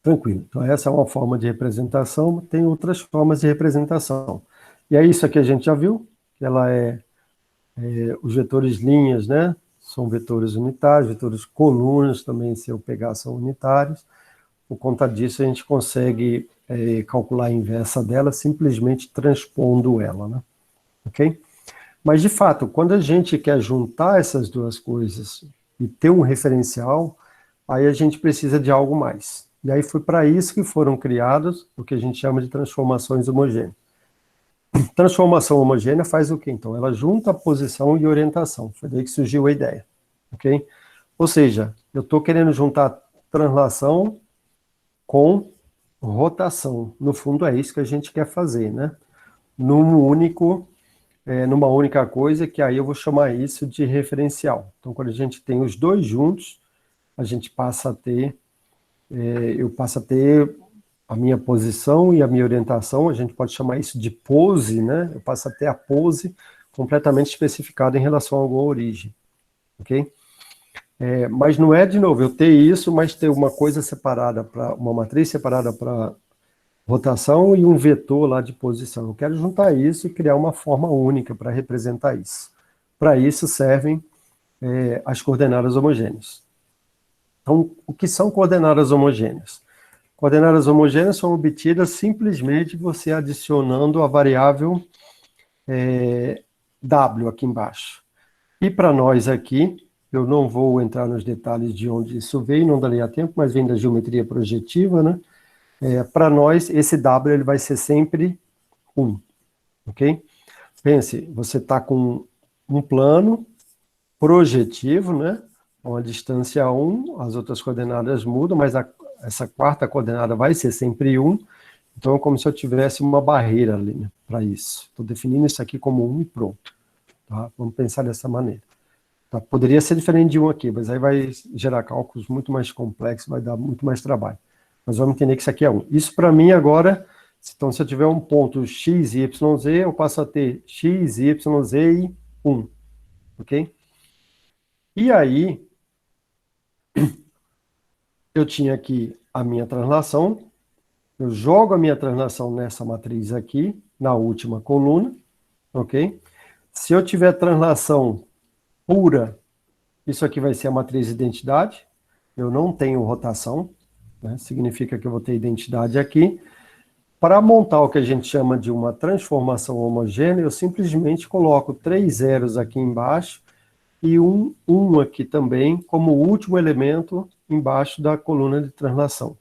Tranquilo. Então, essa é uma forma de representação, tem outras formas de representação. E aí, isso aqui a gente já viu, que ela os vetores linhas, né? São vetores unitários, vetores colunas também, se eu pegar, são unitários. Por conta disso, a gente consegue calcular a inversa dela simplesmente transpondo ela, né? Ok? Mas, de fato, quando a gente quer juntar essas duas coisas e ter um referencial, aí a gente precisa de algo mais. E aí foi para isso que foram criados o que a gente chama de transformações homogêneas. Transformação homogênea faz o quê? Então, ela junta posição e orientação. Foi daí que surgiu a ideia, ok? Ou seja, eu estou querendo juntar translação com rotação. No fundo, é isso que a gente quer fazer, né? Numa única coisa, que aí eu vou chamar isso de referencial. Então, quando a gente tem os dois juntos, a gente passa a ter, eu passo a ter a minha posição e a minha orientação, a gente pode chamar isso de pose, né? Eu passo a ter a pose completamente especificada em relação a alguma origem, ok? Mas não é, de novo, eu ter isso, mas ter uma coisa separada para uma matriz separada para rotação e um vetor lá de posição. Eu quero juntar isso e criar uma forma única para representar isso. Para isso servem as coordenadas homogêneas. Então, o que são coordenadas homogêneas? Coordenadas homogêneas são obtidas simplesmente você adicionando a variável W aqui embaixo. E para nós aqui, eu não vou entrar nos detalhes de onde isso veio, não daria tempo, mas vem da geometria projetiva, né? Para nós, esse W ele vai ser sempre 1, ok? Pense, você está com um plano projetivo, né? Uma distância 1, as outras coordenadas mudam, mas essa quarta coordenada vai ser sempre 1, então é como se eu tivesse uma barreira ali, né, para isso. Estou definindo isso aqui como 1 e pronto. Tá? Vamos pensar dessa maneira. Tá? Poderia ser diferente de 1 aqui, mas aí vai gerar cálculos muito mais complexos, vai dar muito mais trabalho. Mas vamos entender que isso aqui é 1. Isso para mim agora, então se eu tiver um ponto x, y, z, eu passo a ter x, y, z e 1. Ok? E aí, eu tinha aqui a minha translação, eu jogo a minha translação nessa matriz aqui, na última coluna, ok? Se eu tiver translação pura, isso aqui vai ser a matriz identidade, eu não tenho rotação, né? Significa que eu vou ter identidade aqui. Para montar o que a gente chama de uma transformação homogênea, eu simplesmente coloco 3 zeros aqui embaixo, e um aqui também, como último elemento embaixo da coluna de translação.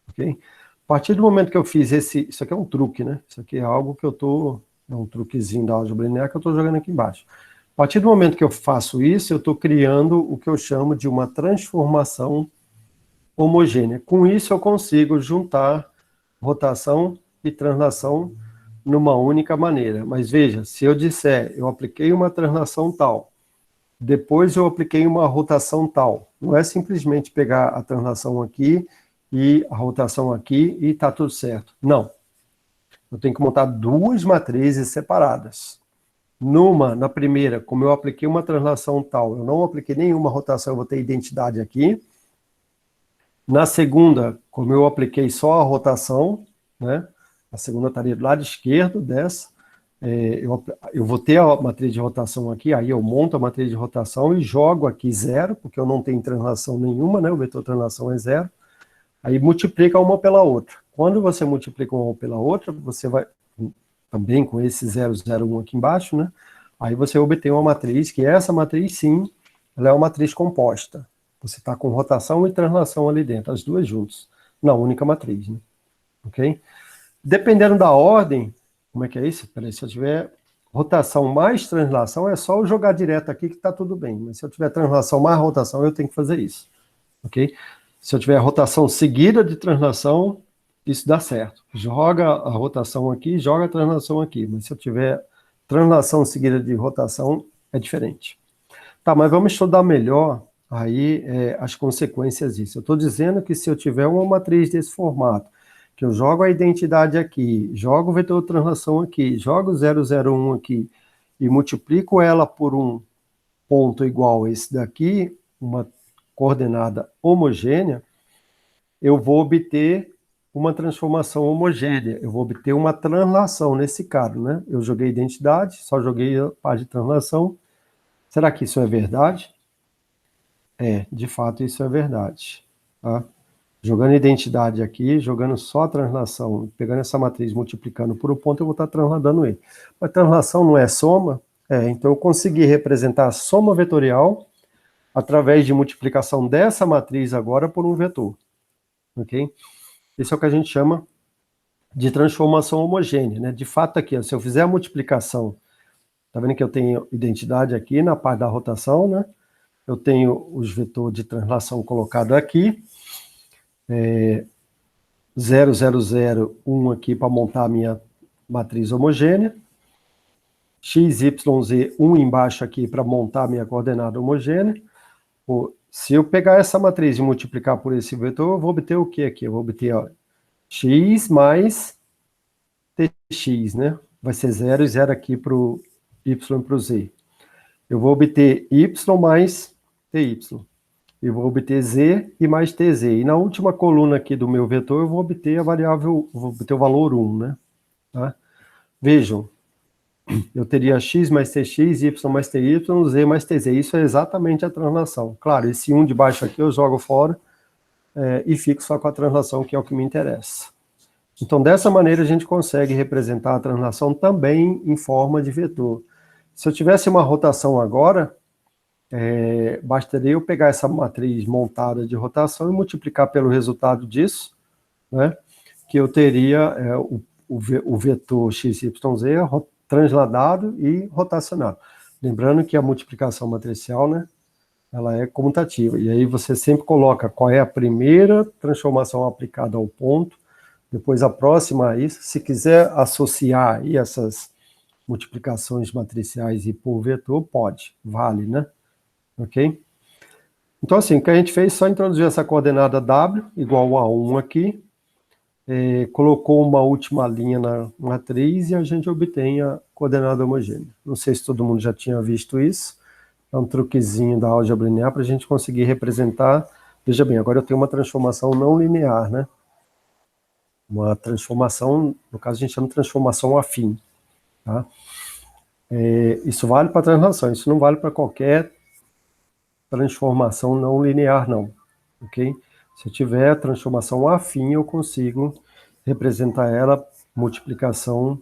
Ok? A partir do momento que eu fiz isso aqui é um truque, né? Isso aqui é algo que é um truquezinho da álgebra linear que eu estou jogando aqui embaixo. A partir do momento que eu faço isso, eu estou criando o que eu chamo de uma transformação homogênea. Com isso eu consigo juntar rotação e translação numa única maneira. Mas veja, se eu disser, eu apliquei uma translação tal, depois eu apliquei uma rotação tal. Não é simplesmente pegar a translação aqui e a rotação aqui e está tudo certo. Não. Eu tenho que montar duas matrizes separadas. Na primeira, como eu apliquei uma translação tal, eu não apliquei nenhuma rotação, eu vou ter identidade aqui. Na segunda, como eu apliquei só a rotação, né? A segunda estaria do lado esquerdo dessa. Eu vou ter a matriz de rotação aqui, aí eu monto a matriz de rotação e jogo aqui 0, porque eu não tenho translação nenhuma, né? O vetor translação é 0. Aí multiplica uma pela outra. Quando você multiplica uma pela outra, você vai, também com esse 001 aqui embaixo, né? Aí você obtém uma matriz, que essa matriz, sim, ela é uma matriz composta. Você está com rotação e translação ali dentro, as duas juntas, na única matriz, né? Ok? Dependendo da ordem, como é que é isso? Peraí, se eu tiver rotação mais translação, é só eu jogar direto aqui que está tudo bem. Mas se eu tiver translação mais rotação, eu tenho que fazer isso. Ok? Se eu tiver rotação seguida de translação, isso dá certo. Joga a rotação aqui, joga a translação aqui. Mas se eu tiver translação seguida de rotação, é diferente. Tá, mas vamos estudar melhor aí as consequências disso. Eu estou dizendo que se eu tiver uma matriz desse formato, que eu jogo a identidade aqui, jogo o vetor de translação aqui, jogo o 001 aqui e multiplico ela por um ponto igual a esse daqui, uma coordenada homogênea, eu vou obter uma transformação homogênea, eu vou obter uma translação nesse caso, né? Eu joguei identidade, só joguei a parte de translação. Será que isso é verdade? De fato, isso é verdade. Tá? Jogando identidade aqui, jogando só a translação, pegando essa matriz, multiplicando por um ponto, eu vou estar transladando ele. Mas translação não é soma? Então eu consegui representar a soma vetorial através de multiplicação dessa matriz agora por um vetor. Ok? Isso é o que a gente chama de transformação homogênea, né? De fato aqui, ó, se eu fizer a multiplicação, tá vendo que eu tenho identidade aqui na parte da rotação, né? Eu tenho os vetores de translação colocado aqui, 0,0,0,1 aqui para montar a minha matriz homogênea, x, y, z, 1 embaixo aqui para montar a minha coordenada homogênea. Se eu pegar essa matriz e multiplicar por esse vetor, eu vou obter o que aqui? Eu vou obter x mais tx, né? Vai ser 0 e 0 aqui para o y e para o z. Eu vou obter y mais ty. Eu vou obter z e mais tz. E na última coluna aqui do meu vetor, eu vou obter a variável, vou obter o valor 1, né? Tá? Vejam, eu teria x mais tx, y mais ty, z mais tz. Isso é exatamente a translação. Claro, esse 1 de baixo aqui eu jogo fora e fico só com a translação, que é o que me interessa. Então, dessa maneira, a gente consegue representar a translação também em forma de vetor. Se eu tivesse uma rotação agora, bastaria eu pegar essa matriz montada de rotação e multiplicar pelo resultado disso, né, que eu teria o vetor x, y, z transladado e rotacionado. Lembrando que a multiplicação matricial, né, ela é comutativa. E aí você sempre coloca qual é a primeira transformação aplicada ao ponto, depois a próxima a isso. Se quiser associar aí essas multiplicações matriciais e por vetor, pode, vale, né? Ok? Então, assim, o que a gente fez, só introduzir essa coordenada W, igual a 1 aqui, colocou uma última linha na matriz e a gente obtém a coordenada homogênea. Não sei se todo mundo já tinha visto isso, é um truquezinho da álgebra linear para a gente conseguir representar. Veja bem, agora eu tenho uma transformação não linear, né? Uma transformação, no caso a gente chama de transformação afim. Tá? Isso vale para translação, isso não vale para qualquer transformação não linear, não. Ok? Se eu tiver transformação afim, eu consigo representar ela multiplicação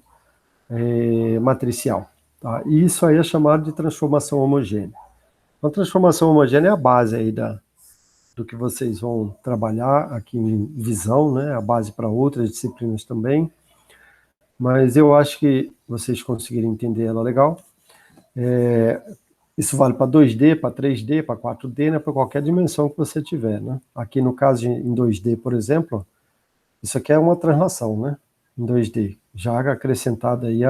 matricial. Tá? E isso aí é chamado de transformação homogênea. Então, transformação homogênea é a base aí do que vocês vão trabalhar aqui em visão, né? A base para outras disciplinas também. Mas eu acho que vocês conseguirem entender ela legal. Isso vale para 2D, para 3D, para 4D, né? Para qualquer dimensão que você tiver, né? Aqui no caso em 2D, por exemplo, isso aqui é uma translação, né? Em 2D. Já acrescentada aí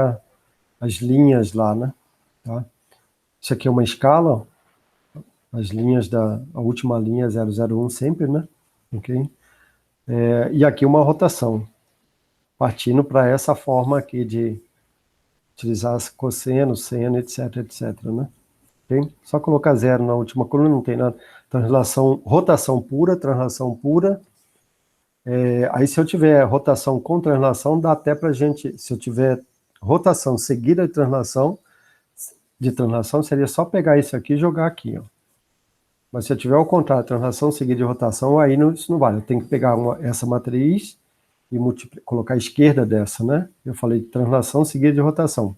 as linhas lá, né? Tá? Isso aqui é uma escala, as linhas a última linha 001 sempre, né? Ok? E aqui uma rotação, partindo para essa forma aqui de utilizar cosseno, seno, etc, etc, né? Okay? Só colocar 0 na última coluna, não tem nada. Translação, rotação pura, translação pura. Aí se eu tiver rotação com translação, dá até para a gente, se eu tiver rotação seguida de translação, seria só pegar isso aqui e jogar aqui, ó. Mas se eu tiver ao contrário, translação seguida de rotação, aí não, isso não vale. Eu tenho que pegar essa matriz e colocar a esquerda dessa, né? Eu falei translação seguida de rotação.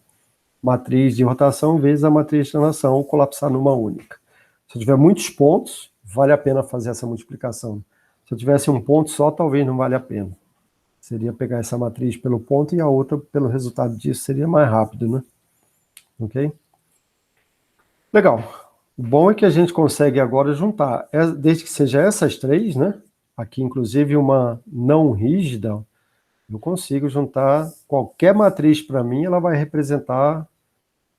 Matriz de rotação vezes a matriz de translação, colapsar numa única. Se eu tiver muitos pontos, vale a pena fazer essa multiplicação. Se eu tivesse um ponto só, talvez não vale a pena. Seria pegar essa matriz pelo ponto e a outra pelo resultado disso, seria mais rápido, né? Ok? Legal. O bom é que a gente consegue agora juntar, desde que seja essas três, né? Aqui, inclusive, uma não rígida, eu consigo juntar qualquer matriz para mim, ela vai representar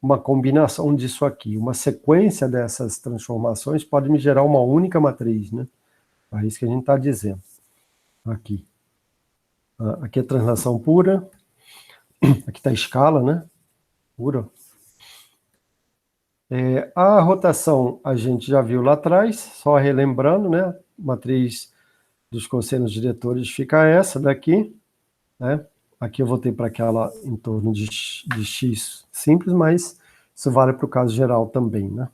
uma combinação disso aqui. Uma sequência dessas transformações pode me gerar uma única matriz, né? É isso que a gente está dizendo. Aqui. Aqui é translação pura. Aqui está a escala, né? Pura. A rotação a gente já viu lá atrás, só relembrando, né? Matriz dos conselhos diretores fica essa daqui, né? Aqui eu voltei para aquela em torno de x simples, mas isso vale para o caso geral também, né?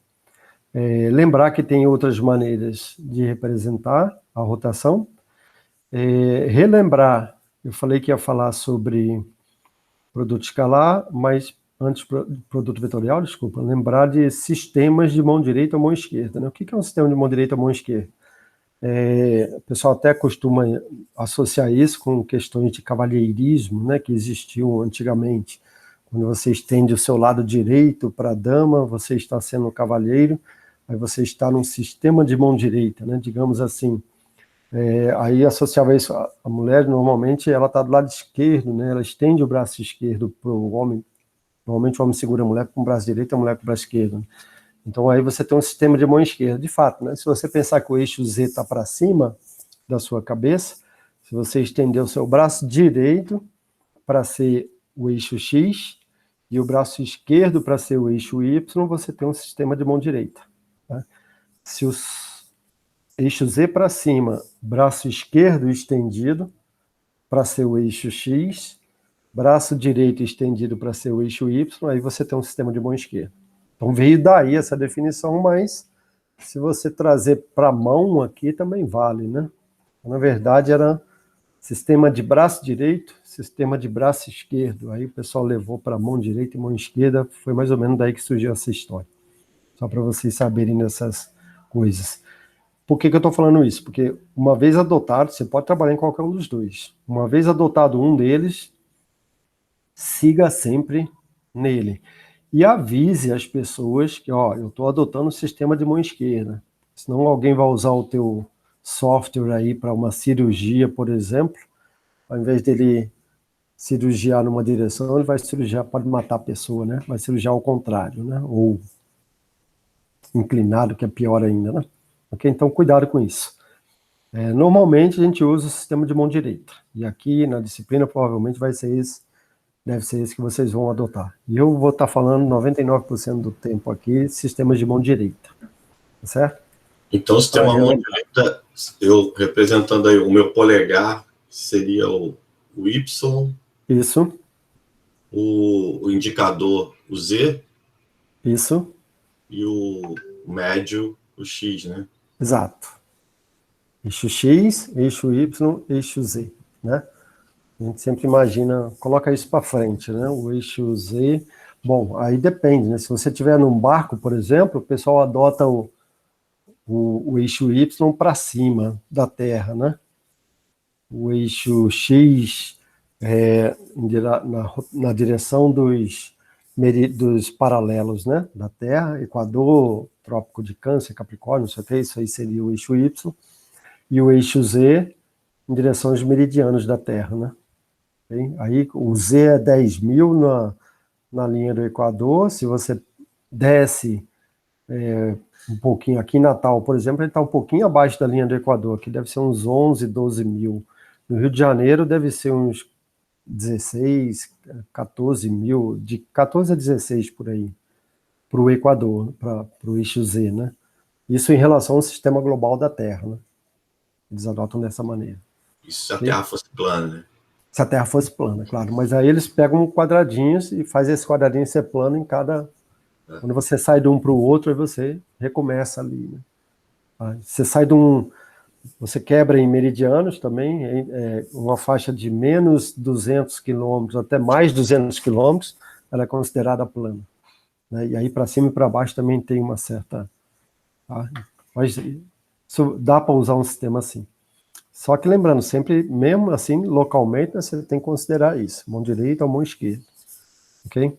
Lembrar que tem outras maneiras de representar a rotação. Relembrar, eu falei que ia falar sobre produto escalar, mas antes produto vetorial, desculpa, lembrar de sistemas de mão direita ou mão esquerda, né? O que é um sistema de mão direita ou mão esquerda? O pessoal até costuma associar isso com questões de cavalheirismo, né, que existiam antigamente. Quando você estende o seu lado direito para a dama, você está sendo cavalheiro, aí você está num sistema de mão direita, né, digamos assim. Aí associava isso, a mulher normalmente ela está do lado esquerdo, né, ela estende o braço esquerdo para o homem, normalmente o homem segura a mulher com o braço direito e a mulher com o braço esquerdo. Então aí você tem um sistema de mão esquerda. De fato, né? Se você pensar que o eixo Z está para cima da sua cabeça, se você estender o seu braço direito para ser o eixo X e o braço esquerdo para ser o eixo Y, você tem um sistema de mão direita. Né? Se o eixo Z para cima, braço esquerdo estendido para ser o eixo X, braço direito estendido para ser o eixo Y, aí você tem um sistema de mão esquerda. Então veio daí essa definição, mas se você trazer para a mão aqui também vale, né? Na verdade era sistema de braço direito, sistema de braço esquerdo. Aí o pessoal levou para mão direita e mão esquerda, foi mais ou menos daí que surgiu essa história. Só para vocês saberem dessas coisas. Por que eu estou falando isso? Porque uma vez adotado, você pode trabalhar em qualquer um dos dois. Uma vez adotado um deles, siga sempre nele. E avise as pessoas que, eu estou adotando o sistema de mão esquerda. Senão alguém vai usar o teu software aí para uma cirurgia, por exemplo. Ao invés dele cirurgiar numa direção, ele vai cirurgiar, pode matar a pessoa, né? Vai cirurgiar ao contrário, né? Ou inclinado, que é pior ainda, né? Ok? Então, cuidado com isso. Normalmente, a gente usa o sistema de mão direita. E aqui, na disciplina, provavelmente vai ser esse. Deve ser esse que vocês vão adotar. E eu vou estar falando 99% do tempo aqui, sistemas de mão direita. Tá certo? Então, se tem uma mão direita, eu representando aí o meu polegar, seria o Y. Isso. O indicador, o Z. Isso. E o médio, o X, né? Exato. Eixo X, eixo Y, eixo Z, né? A gente sempre imagina, coloca isso para frente, né? O eixo Z. Bom, aí depende, né? Se você estiver num barco, por exemplo, o pessoal adota o eixo Y para cima da Terra, né? O eixo X na direção dos paralelos, né? Da Terra, Equador, Trópico de Câncer, Capricórnio, não sei o que, isso aí seria o eixo Y. E o eixo Z em direção aos meridianos da Terra, né? Aí o Z é 10.000 na linha do Equador. Se você desce um pouquinho, aqui em Natal, por exemplo, ele está um pouquinho abaixo da linha do Equador, que deve ser uns 11, 12 mil. No Rio de Janeiro deve ser uns 16, 14 mil, de 14 a 16 por aí, para o Equador, para o eixo Z, né? Isso em relação ao sistema global da Terra, né? Eles adotam dessa maneira. Isso se a Terra fosse plana, né? Se a Terra fosse plana, claro. Mas aí eles pegam quadradinhos e fazem esse quadradinho ser plano em cada... Quando você sai de um para o outro, aí você recomeça ali, né? Tá? Você quebra em meridianos também, uma faixa de menos 200 quilômetros até mais 200 quilômetros, ela é considerada plana. Né? E aí para cima e para baixo também tem uma certa... Tá? Mas isso dá para usar um sistema assim. Só que lembrando, sempre, mesmo assim, localmente, né, você tem que considerar isso, mão direita ou mão esquerda. Ok?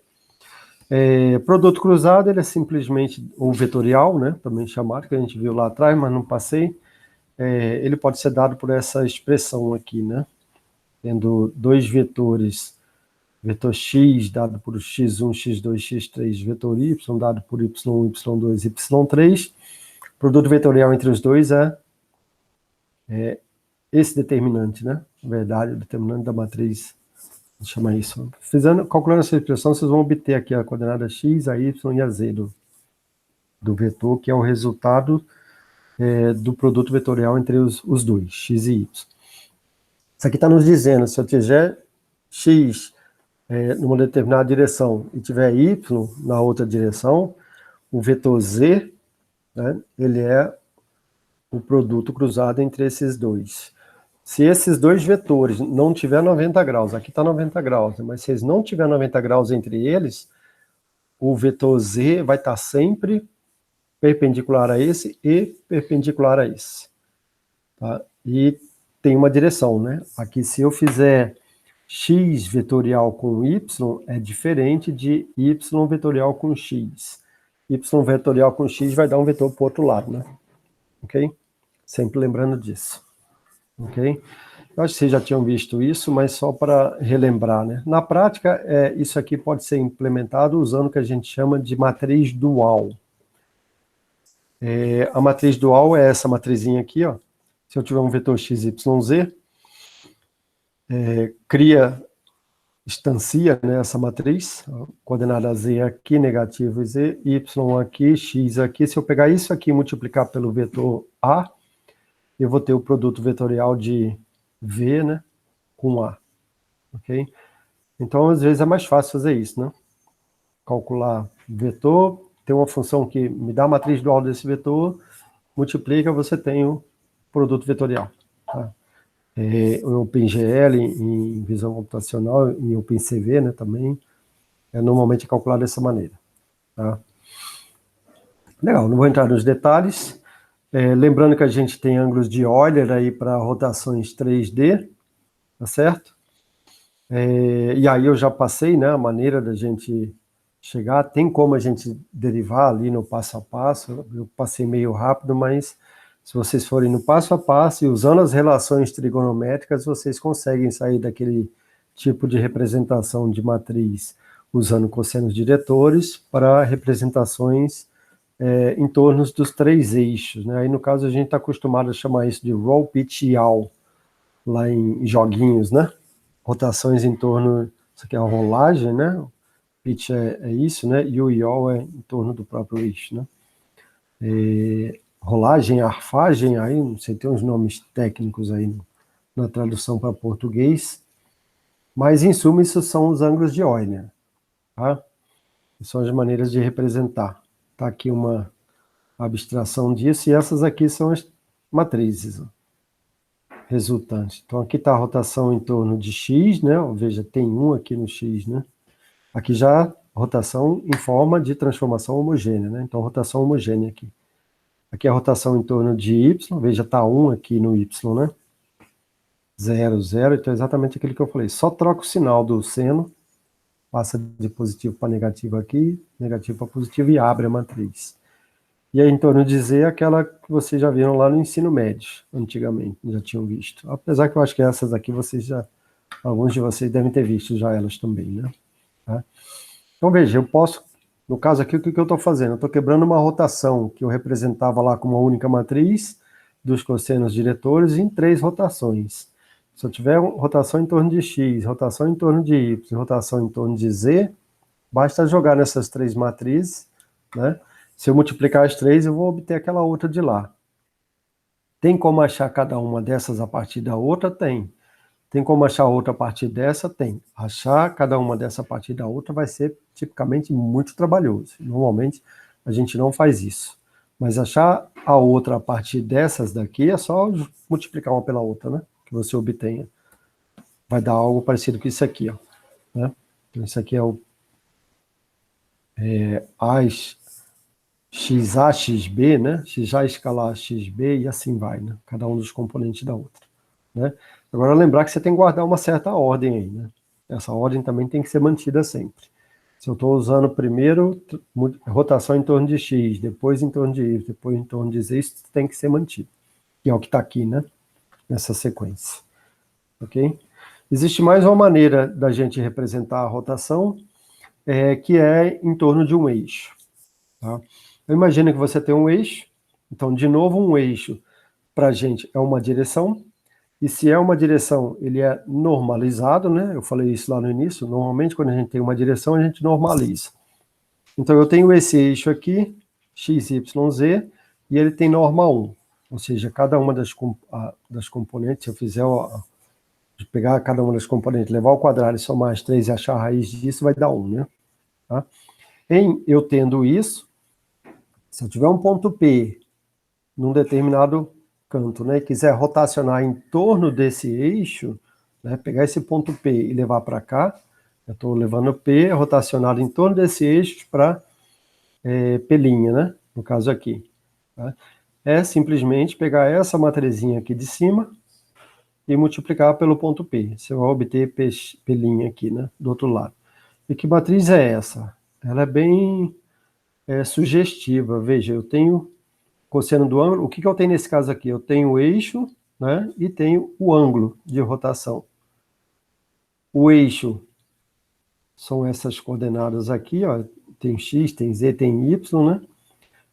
Produto cruzado, ele é simplesmente o vetorial, né, também chamado, que a gente viu lá atrás, mas não passei. Ele pode ser dado por essa expressão aqui, né, tendo dois vetores, vetor x dado por x1, x2, x3, vetor y dado por y1, y2, y3. Produto vetorial entre os dois é esse determinante, né, na verdade, o determinante da matriz. Vou chamar isso. Calculando essa expressão, vocês vão obter aqui a coordenada x, a y e a z do vetor, que é o resultado do produto vetorial entre os dois, x e y. Isso aqui está nos dizendo, se eu tiver x numa determinada direção e tiver y na outra direção, o vetor z, né, ele é o produto cruzado entre esses dois. Se esses dois vetores não tiver 90 graus, aqui está 90 graus, né, mas se eles não tiver 90 graus entre eles, o vetor z vai estar sempre perpendicular a esse e perpendicular a esse. Tá? E tem uma direção, né? Aqui, se eu fizer x vetorial com y, é diferente de y vetorial com x. Y vetorial com x vai dar um vetor para o outro lado, né? Ok? Sempre lembrando disso. Ok? Eu acho que vocês já tinham visto isso, mas só para relembrar, né? Na prática, isso aqui pode ser implementado usando o que a gente chama de matriz dual. A matriz dual é essa matrizinha aqui, ó. Se eu tiver um vetor x, y, z, instancia, né, essa matriz, coordenada z aqui, negativo z, y aqui, x aqui. Se eu pegar isso aqui e multiplicar pelo vetor a, eu vou ter o produto vetorial de v, né, com a. Ok? Então, às vezes é mais fácil fazer isso, né? Calcular vetor, tem uma função que me dá a matriz dual desse vetor, multiplica, você tem o produto vetorial. Tá? Em OpenGL, em visão computacional, em OpenCV, né, também, normalmente é calculado dessa maneira. Tá? Legal, não vou entrar nos detalhes. Lembrando que a gente tem ângulos de Euler aí para rotações 3D, tá certo? E aí eu já passei, né, a maneira da gente chegar, tem como a gente derivar ali no passo a passo, eu passei meio rápido, mas se vocês forem no passo a passo e usando as relações trigonométricas, vocês conseguem sair daquele tipo de representação de matriz usando cossenos diretores para representações em torno dos três eixos, né? Aí no caso a gente está acostumado a chamar isso de roll, pitch e yaw, lá em joguinhos, né? Rotações em torno, isso aqui é a rolagem, né? Pitch é isso, né? E o yaw é em torno do próprio eixo, né? Rolagem, arfagem, aí não sei, tem uns nomes técnicos aí na tradução para português, mas em suma isso são os ângulos de Euler, tá? São as maneiras de representar. Tá aqui uma abstração disso, e essas aqui são as matrizes resultantes. Então aqui está a rotação em torno de x, né? Veja, tem um aqui no x, né? Aqui já rotação em forma de transformação homogênea, né? Então rotação homogênea aqui. Aqui a rotação em torno de y, veja, está 1 aqui no y, né? 0, 0, então é exatamente aquilo que eu falei. Só troca o sinal do seno, passa de positivo para negativo aqui, negativo para positivo e abre a matriz. E aí em torno de z, aquela que vocês já viram lá no ensino médio, antigamente, já tinham visto. Apesar que eu acho que essas aqui alguns de vocês devem ter visto já elas também, né? Tá? Então veja, eu posso, no caso aqui, o que eu estou fazendo? Eu estou quebrando uma rotação que eu representava lá como uma única matriz dos cossenos diretores em 3 rotações. Se eu tiver rotação em torno de x, rotação em torno de y, rotação em torno de z, basta jogar nessas 3 matrizes, né? Se eu multiplicar as 3, eu vou obter aquela outra de lá. Tem como achar cada uma dessas a partir da outra? Tem. Tem como achar outra a partir dessa? Tem. Achar cada uma dessa a partir da outra vai ser tipicamente muito trabalhoso. Normalmente a gente não faz isso. Mas achar a outra a partir dessas daqui, é só multiplicar uma pela outra, né? Que você obtenha. Vai dar algo parecido com isso aqui, ó. Né? Então, isso aqui é o as XA, XB, né? XA escalar XB e assim vai, né? Cada um dos componentes da outra, né? Agora, lembrar que você tem que guardar uma certa ordem aí, né? Essa ordem também tem que ser mantida sempre. Se eu estou usando primeiro rotação em torno de X, depois em torno de Y, depois em torno de Z, isso tem que ser mantido. Que é o que está aqui, né? Nessa sequência. Ok? Existe mais uma maneira da gente representar a rotação, que é em torno de um eixo. Tá? Eu imagino que você tem um eixo, então, de novo, um eixo para a gente é uma direção, e se é uma direção, ele é normalizado, né? Eu falei isso lá no início, normalmente quando a gente tem uma direção, a gente normaliza. Então, eu tenho esse eixo aqui, x, y, z, e ele tem norma 1, ou seja, cada uma das componentes, se eu fizer, de pegar cada uma das componentes, levar ao quadrado e somar as 3 e achar a raiz disso, vai dar 1, né? Tá? Eu tendo isso, se eu tiver um ponto P num determinado canto, né, e quiser rotacionar em torno desse eixo, né, pegar esse ponto P e levar para cá, eu estou levando P rotacionado em torno desse eixo para P', né, no caso aqui. Tá? É simplesmente pegar essa matrizinha aqui de cima e multiplicar pelo ponto P. Você vai obter P' aqui, né, do outro lado. E que matriz é essa? Ela é bem sugestiva. Veja, eu tenho cosseno do ângulo. O que eu tenho nesse caso aqui? Eu tenho o eixo, né, e tenho o ângulo de rotação. O eixo são essas coordenadas aqui, ó. Tem x, tem z, tem y, né?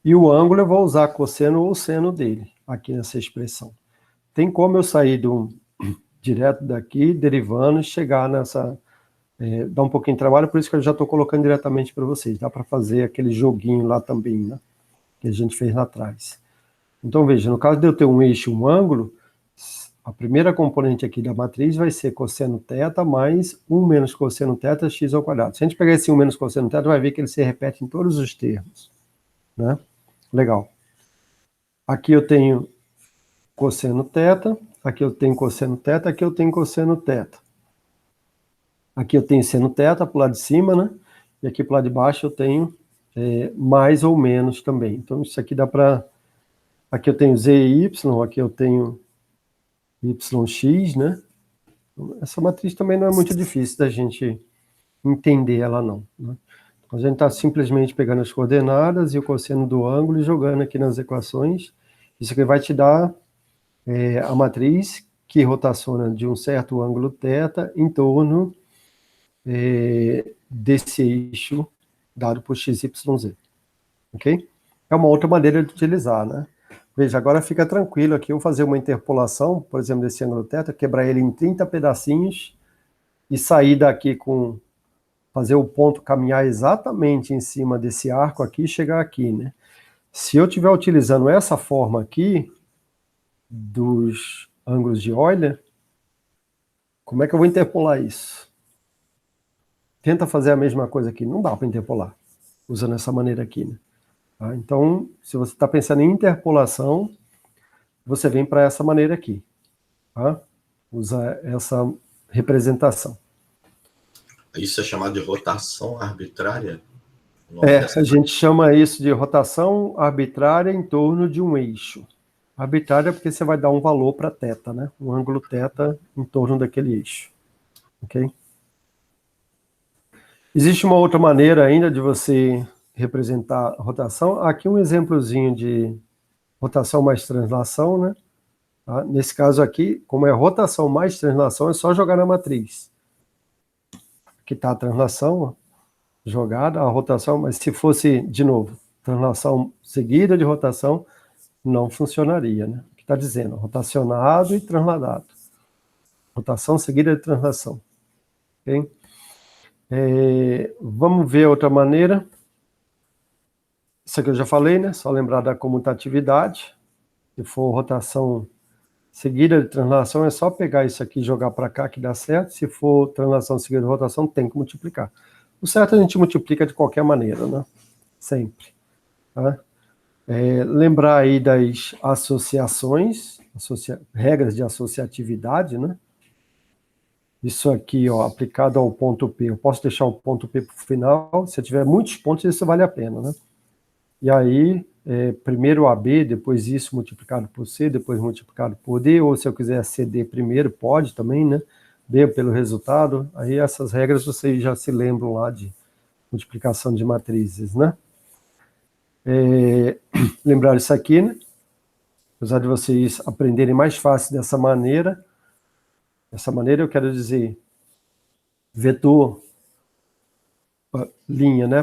E o ângulo eu vou usar cosseno ou seno dele, aqui nessa expressão. Tem como eu sair direto daqui, derivando, e chegar nessa... dá um pouquinho de trabalho, por isso que eu já estou colocando diretamente para vocês. Dá para fazer aquele joguinho lá também, né? Que a gente fez lá atrás. Então, veja, no caso de eu ter um eixo e um ângulo, a primeira componente aqui da matriz vai ser cosseno θ mais 1 menos cosseno θ x ao quadrado. Se a gente pegar esse 1 menos cosseno θ, vai ver que ele se repete em todos os termos. Né? Legal. Aqui eu tenho cosseno θ, aqui eu tenho cosseno θ, aqui eu tenho cosseno θ. Aqui eu tenho seno θ para o lado de cima, né? E aqui para o lado de baixo eu tenho mais ou menos também. Então, isso aqui dá para... Aqui eu tenho z e y, aqui eu tenho yx, né? Essa matriz também não é muito difícil da gente entender ela, não. Né? A gente está simplesmente pegando as coordenadas e o cosseno do ângulo e jogando aqui nas equações. Isso aqui vai te dar a matriz que rotaciona de um certo ângulo θ em torno desse eixo dado por x, y, z. Ok? É uma outra maneira de utilizar, né? Veja, agora fica tranquilo aqui, eu vou fazer uma interpolação, por exemplo, desse ângulo θ, quebrar ele em 30 pedacinhos e sair daqui com... fazer o ponto caminhar exatamente em cima desse arco aqui e chegar aqui, né? Se eu estiver utilizando essa forma aqui, dos ângulos de Euler, como é que eu vou interpolar isso? Tenta fazer a mesma coisa aqui, não dá para interpolar, usando essa maneira aqui, né? Tá? Então, se você está pensando em interpolação, você vem para essa maneira aqui, tá? Usa essa representação. Isso é chamado de rotação arbitrária? A gente chama isso de rotação arbitrária em torno de um eixo. Arbitrária porque você vai dar um valor para θ, né? Um ângulo θ em torno daquele eixo. Ok? Existe uma outra maneira ainda de você representar a rotação. Aqui um exemplozinho de rotação mais translação, né? Tá? Nesse caso aqui, como é rotação mais translação, é só jogar na matriz. Aqui está a translação, ó, jogada, a rotação, mas se fosse, de novo, translação seguida de rotação, não funcionaria, né? O que está dizendo? Rotacionado e transladado. Rotação seguida de translação. Ok? Vamos ver outra maneira. Isso aqui eu já falei, né? Só lembrar da comutatividade. Se for rotação seguida de translação, é só pegar isso aqui e jogar para cá que dá certo. Se for translação seguida de rotação, tem que multiplicar. O certo a gente multiplica de qualquer maneira, né? Sempre. Tá? Lembrar aí das associações, regras de associatividade, né? Isso aqui, ó, aplicado ao ponto P. Eu posso deixar o ponto P para o final. Se eu tiver muitos pontos, isso vale a pena, né? E aí, primeiro AB, depois isso multiplicado por C, depois multiplicado por D, ou se eu quiser CD primeiro, pode também, né? B pelo resultado. Aí essas regras vocês já se lembram lá de multiplicação de matrizes, né? Lembrar isso aqui, né? Apesar de vocês aprenderem mais fácil dessa maneira eu quero dizer vetor, linha, né?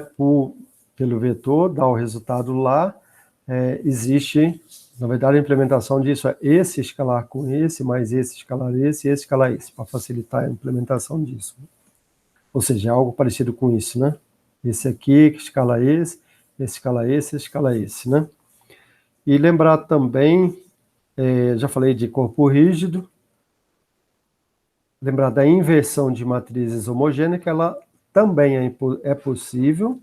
Pelo vetor, dá o resultado lá. Existe, na verdade, a implementação disso é esse escalar com esse, mais esse escalar esse, e esse escalar esse, para facilitar a implementação disso. Ou seja, é algo parecido com isso, né? Esse aqui que escala esse escala esse escala esse, né? E lembrar também, já falei de corpo rígido, lembrar da inversão de matrizes homogêneas, que ela também é possível.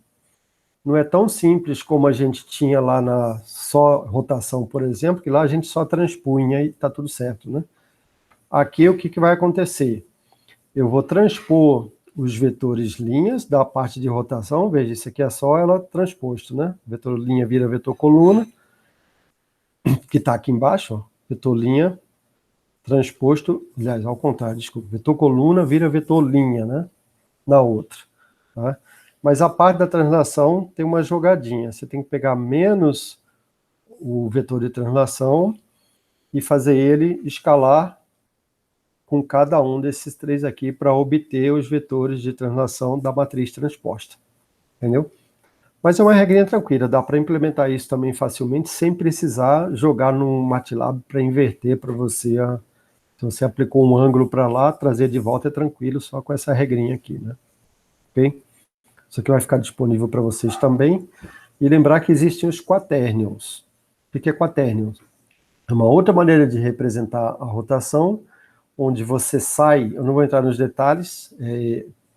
Não é tão simples como a gente tinha lá na só rotação, por exemplo, que lá a gente só transpunha e está tudo certo, né? Aqui o que vai acontecer? Eu vou transpor os vetores linhas da parte de rotação, veja, isso aqui é só ela transposto, né? Vetor linha vira vetor coluna, que está aqui embaixo, ó. Vetor linha transposto, aliás, ao contrário, desculpa, vetor coluna vira vetor linha, né? Na outra, tá? Mas a parte da translação tem uma jogadinha. Você tem que pegar menos o vetor de translação e fazer ele escalar com cada um desses três aqui para obter os vetores de translação da matriz transposta. Entendeu? Mas é uma regrinha tranquila, dá para implementar isso também facilmente, sem precisar jogar no MATLAB para inverter para você. Se você aplicou um ângulo para lá, trazer de volta é tranquilo, só com essa regrinha aqui, né? Ok? Isso aqui vai ficar disponível para vocês também. E lembrar que existem os quaternions. O que é quaternions? É uma outra maneira de representar a rotação, onde você sai, eu não vou entrar nos detalhes,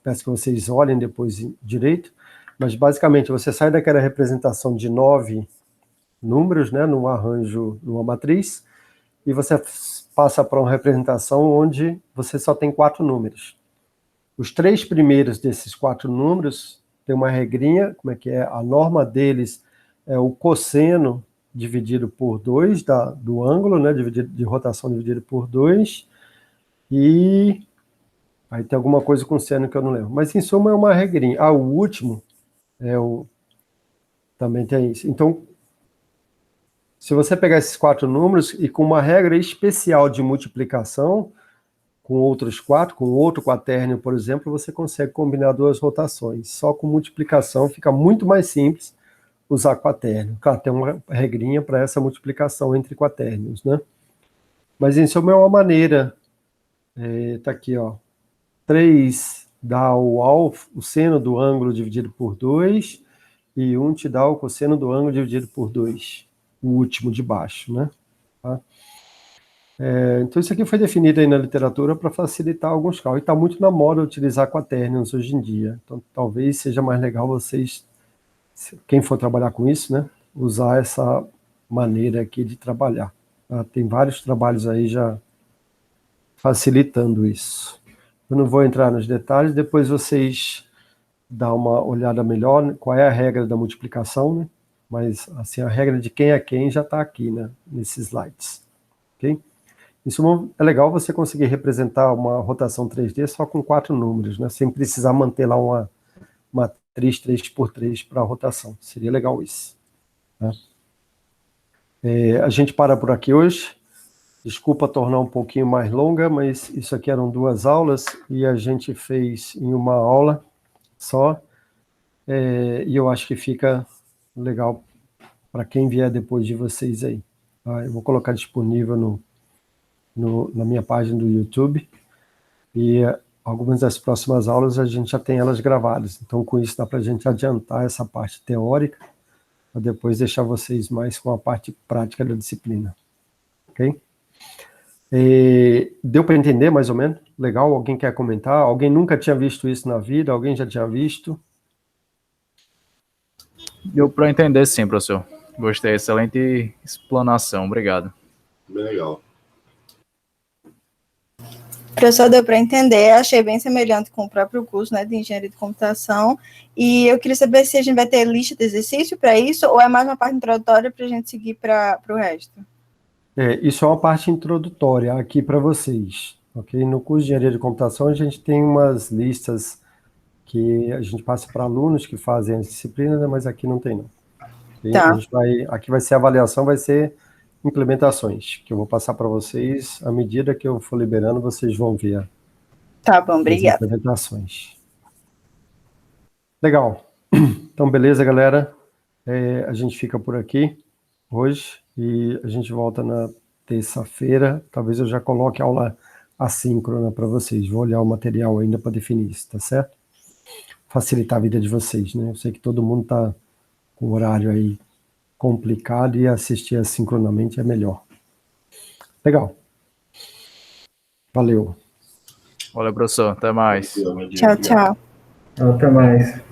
peço que vocês olhem depois direito, mas basicamente você sai daquela representação de 9 números, né, num arranjo, numa matriz, e você passa para uma representação onde você só tem 4 números. Os 3 primeiros desses 4 números tem uma regrinha, como é que é? A norma deles é o cosseno dividido por 2 do ângulo, né, de rotação dividido por 2, e aí tem alguma coisa com seno que eu não lembro. Mas, em suma, é uma regrinha. O último também tem isso. Então, se você pegar esses 4 números e com uma regra especial de multiplicação, com outros 4, com outro quaternio, por exemplo, você consegue combinar 2 rotações. Só com multiplicação fica muito mais simples usar quaternio. Claro, tem uma regrinha para essa multiplicação entre quaternios, né? Mas, em suma, é uma maneira. Tá aqui, ó. 3 dá o seno do ângulo dividido por 2, e 1 te dá o cosseno do ângulo dividido por 2, o último de baixo, né? Tá? Então isso aqui foi definido aí na literatura para facilitar alguns cálculos, e está muito na moda utilizar quaternions hoje em dia, então talvez seja mais legal vocês, quem for trabalhar com isso, né, usar essa maneira aqui de trabalhar. Tá? Tem vários trabalhos aí já facilitando isso. Eu não vou entrar nos detalhes, depois vocês dão uma olhada melhor, qual é a regra da multiplicação, né? Mas, assim, a regra de quem é quem já está aqui, né, nesses slides, ok? Isso é legal você conseguir representar uma rotação 3D só com 4 números, né, sem precisar manter lá uma matriz 3x3 para a rotação. Seria legal isso. Né? A gente para por aqui hoje. Desculpa tornar um pouquinho mais longa, mas isso aqui eram 2 aulas e a gente fez em uma aula só, e eu acho que fica legal para quem vier depois de vocês aí. Tá? Eu vou colocar disponível na minha página do YouTube, e algumas das próximas aulas a gente já tem elas gravadas, então com isso dá para a gente adiantar essa parte teórica, para depois deixar vocês mais com a parte prática da disciplina. Ok? Deu para entender mais ou menos? Legal? Alguém quer comentar? Alguém nunca tinha visto isso na vida? Alguém já tinha visto? Deu para entender sim, professor. Gostei, excelente explanação, obrigado. Bem legal. Professor, deu para entender, achei bem semelhante com o próprio curso, né, de engenharia de computação, e eu queria saber se a gente vai ter lista de exercício para isso, ou é mais uma parte introdutória para a gente seguir para o resto? Isso é uma parte introdutória aqui para vocês, ok? No curso de engenharia de computação, a gente tem umas listas que a gente passa para alunos que fazem as disciplinas, né, mas aqui não tem, não. Okay? Tá. Aqui vai ser avaliação, vai ser implementações, que eu vou passar para vocês. À medida que eu for liberando, vocês vão ver Tá bom, as obrigada. implementações. Legal. Então, beleza, galera. A gente fica por aqui hoje e a gente volta na terça-feira. Talvez eu já coloque aula assíncrona para vocês. Vou olhar o material ainda para definir isso, tá certo? Facilitar a vida de vocês, né? Eu sei que todo mundo está com o horário aí complicado e assistir assincronamente é melhor. Legal. Valeu. Valeu, professor, até mais. Tchau, tchau. Até mais.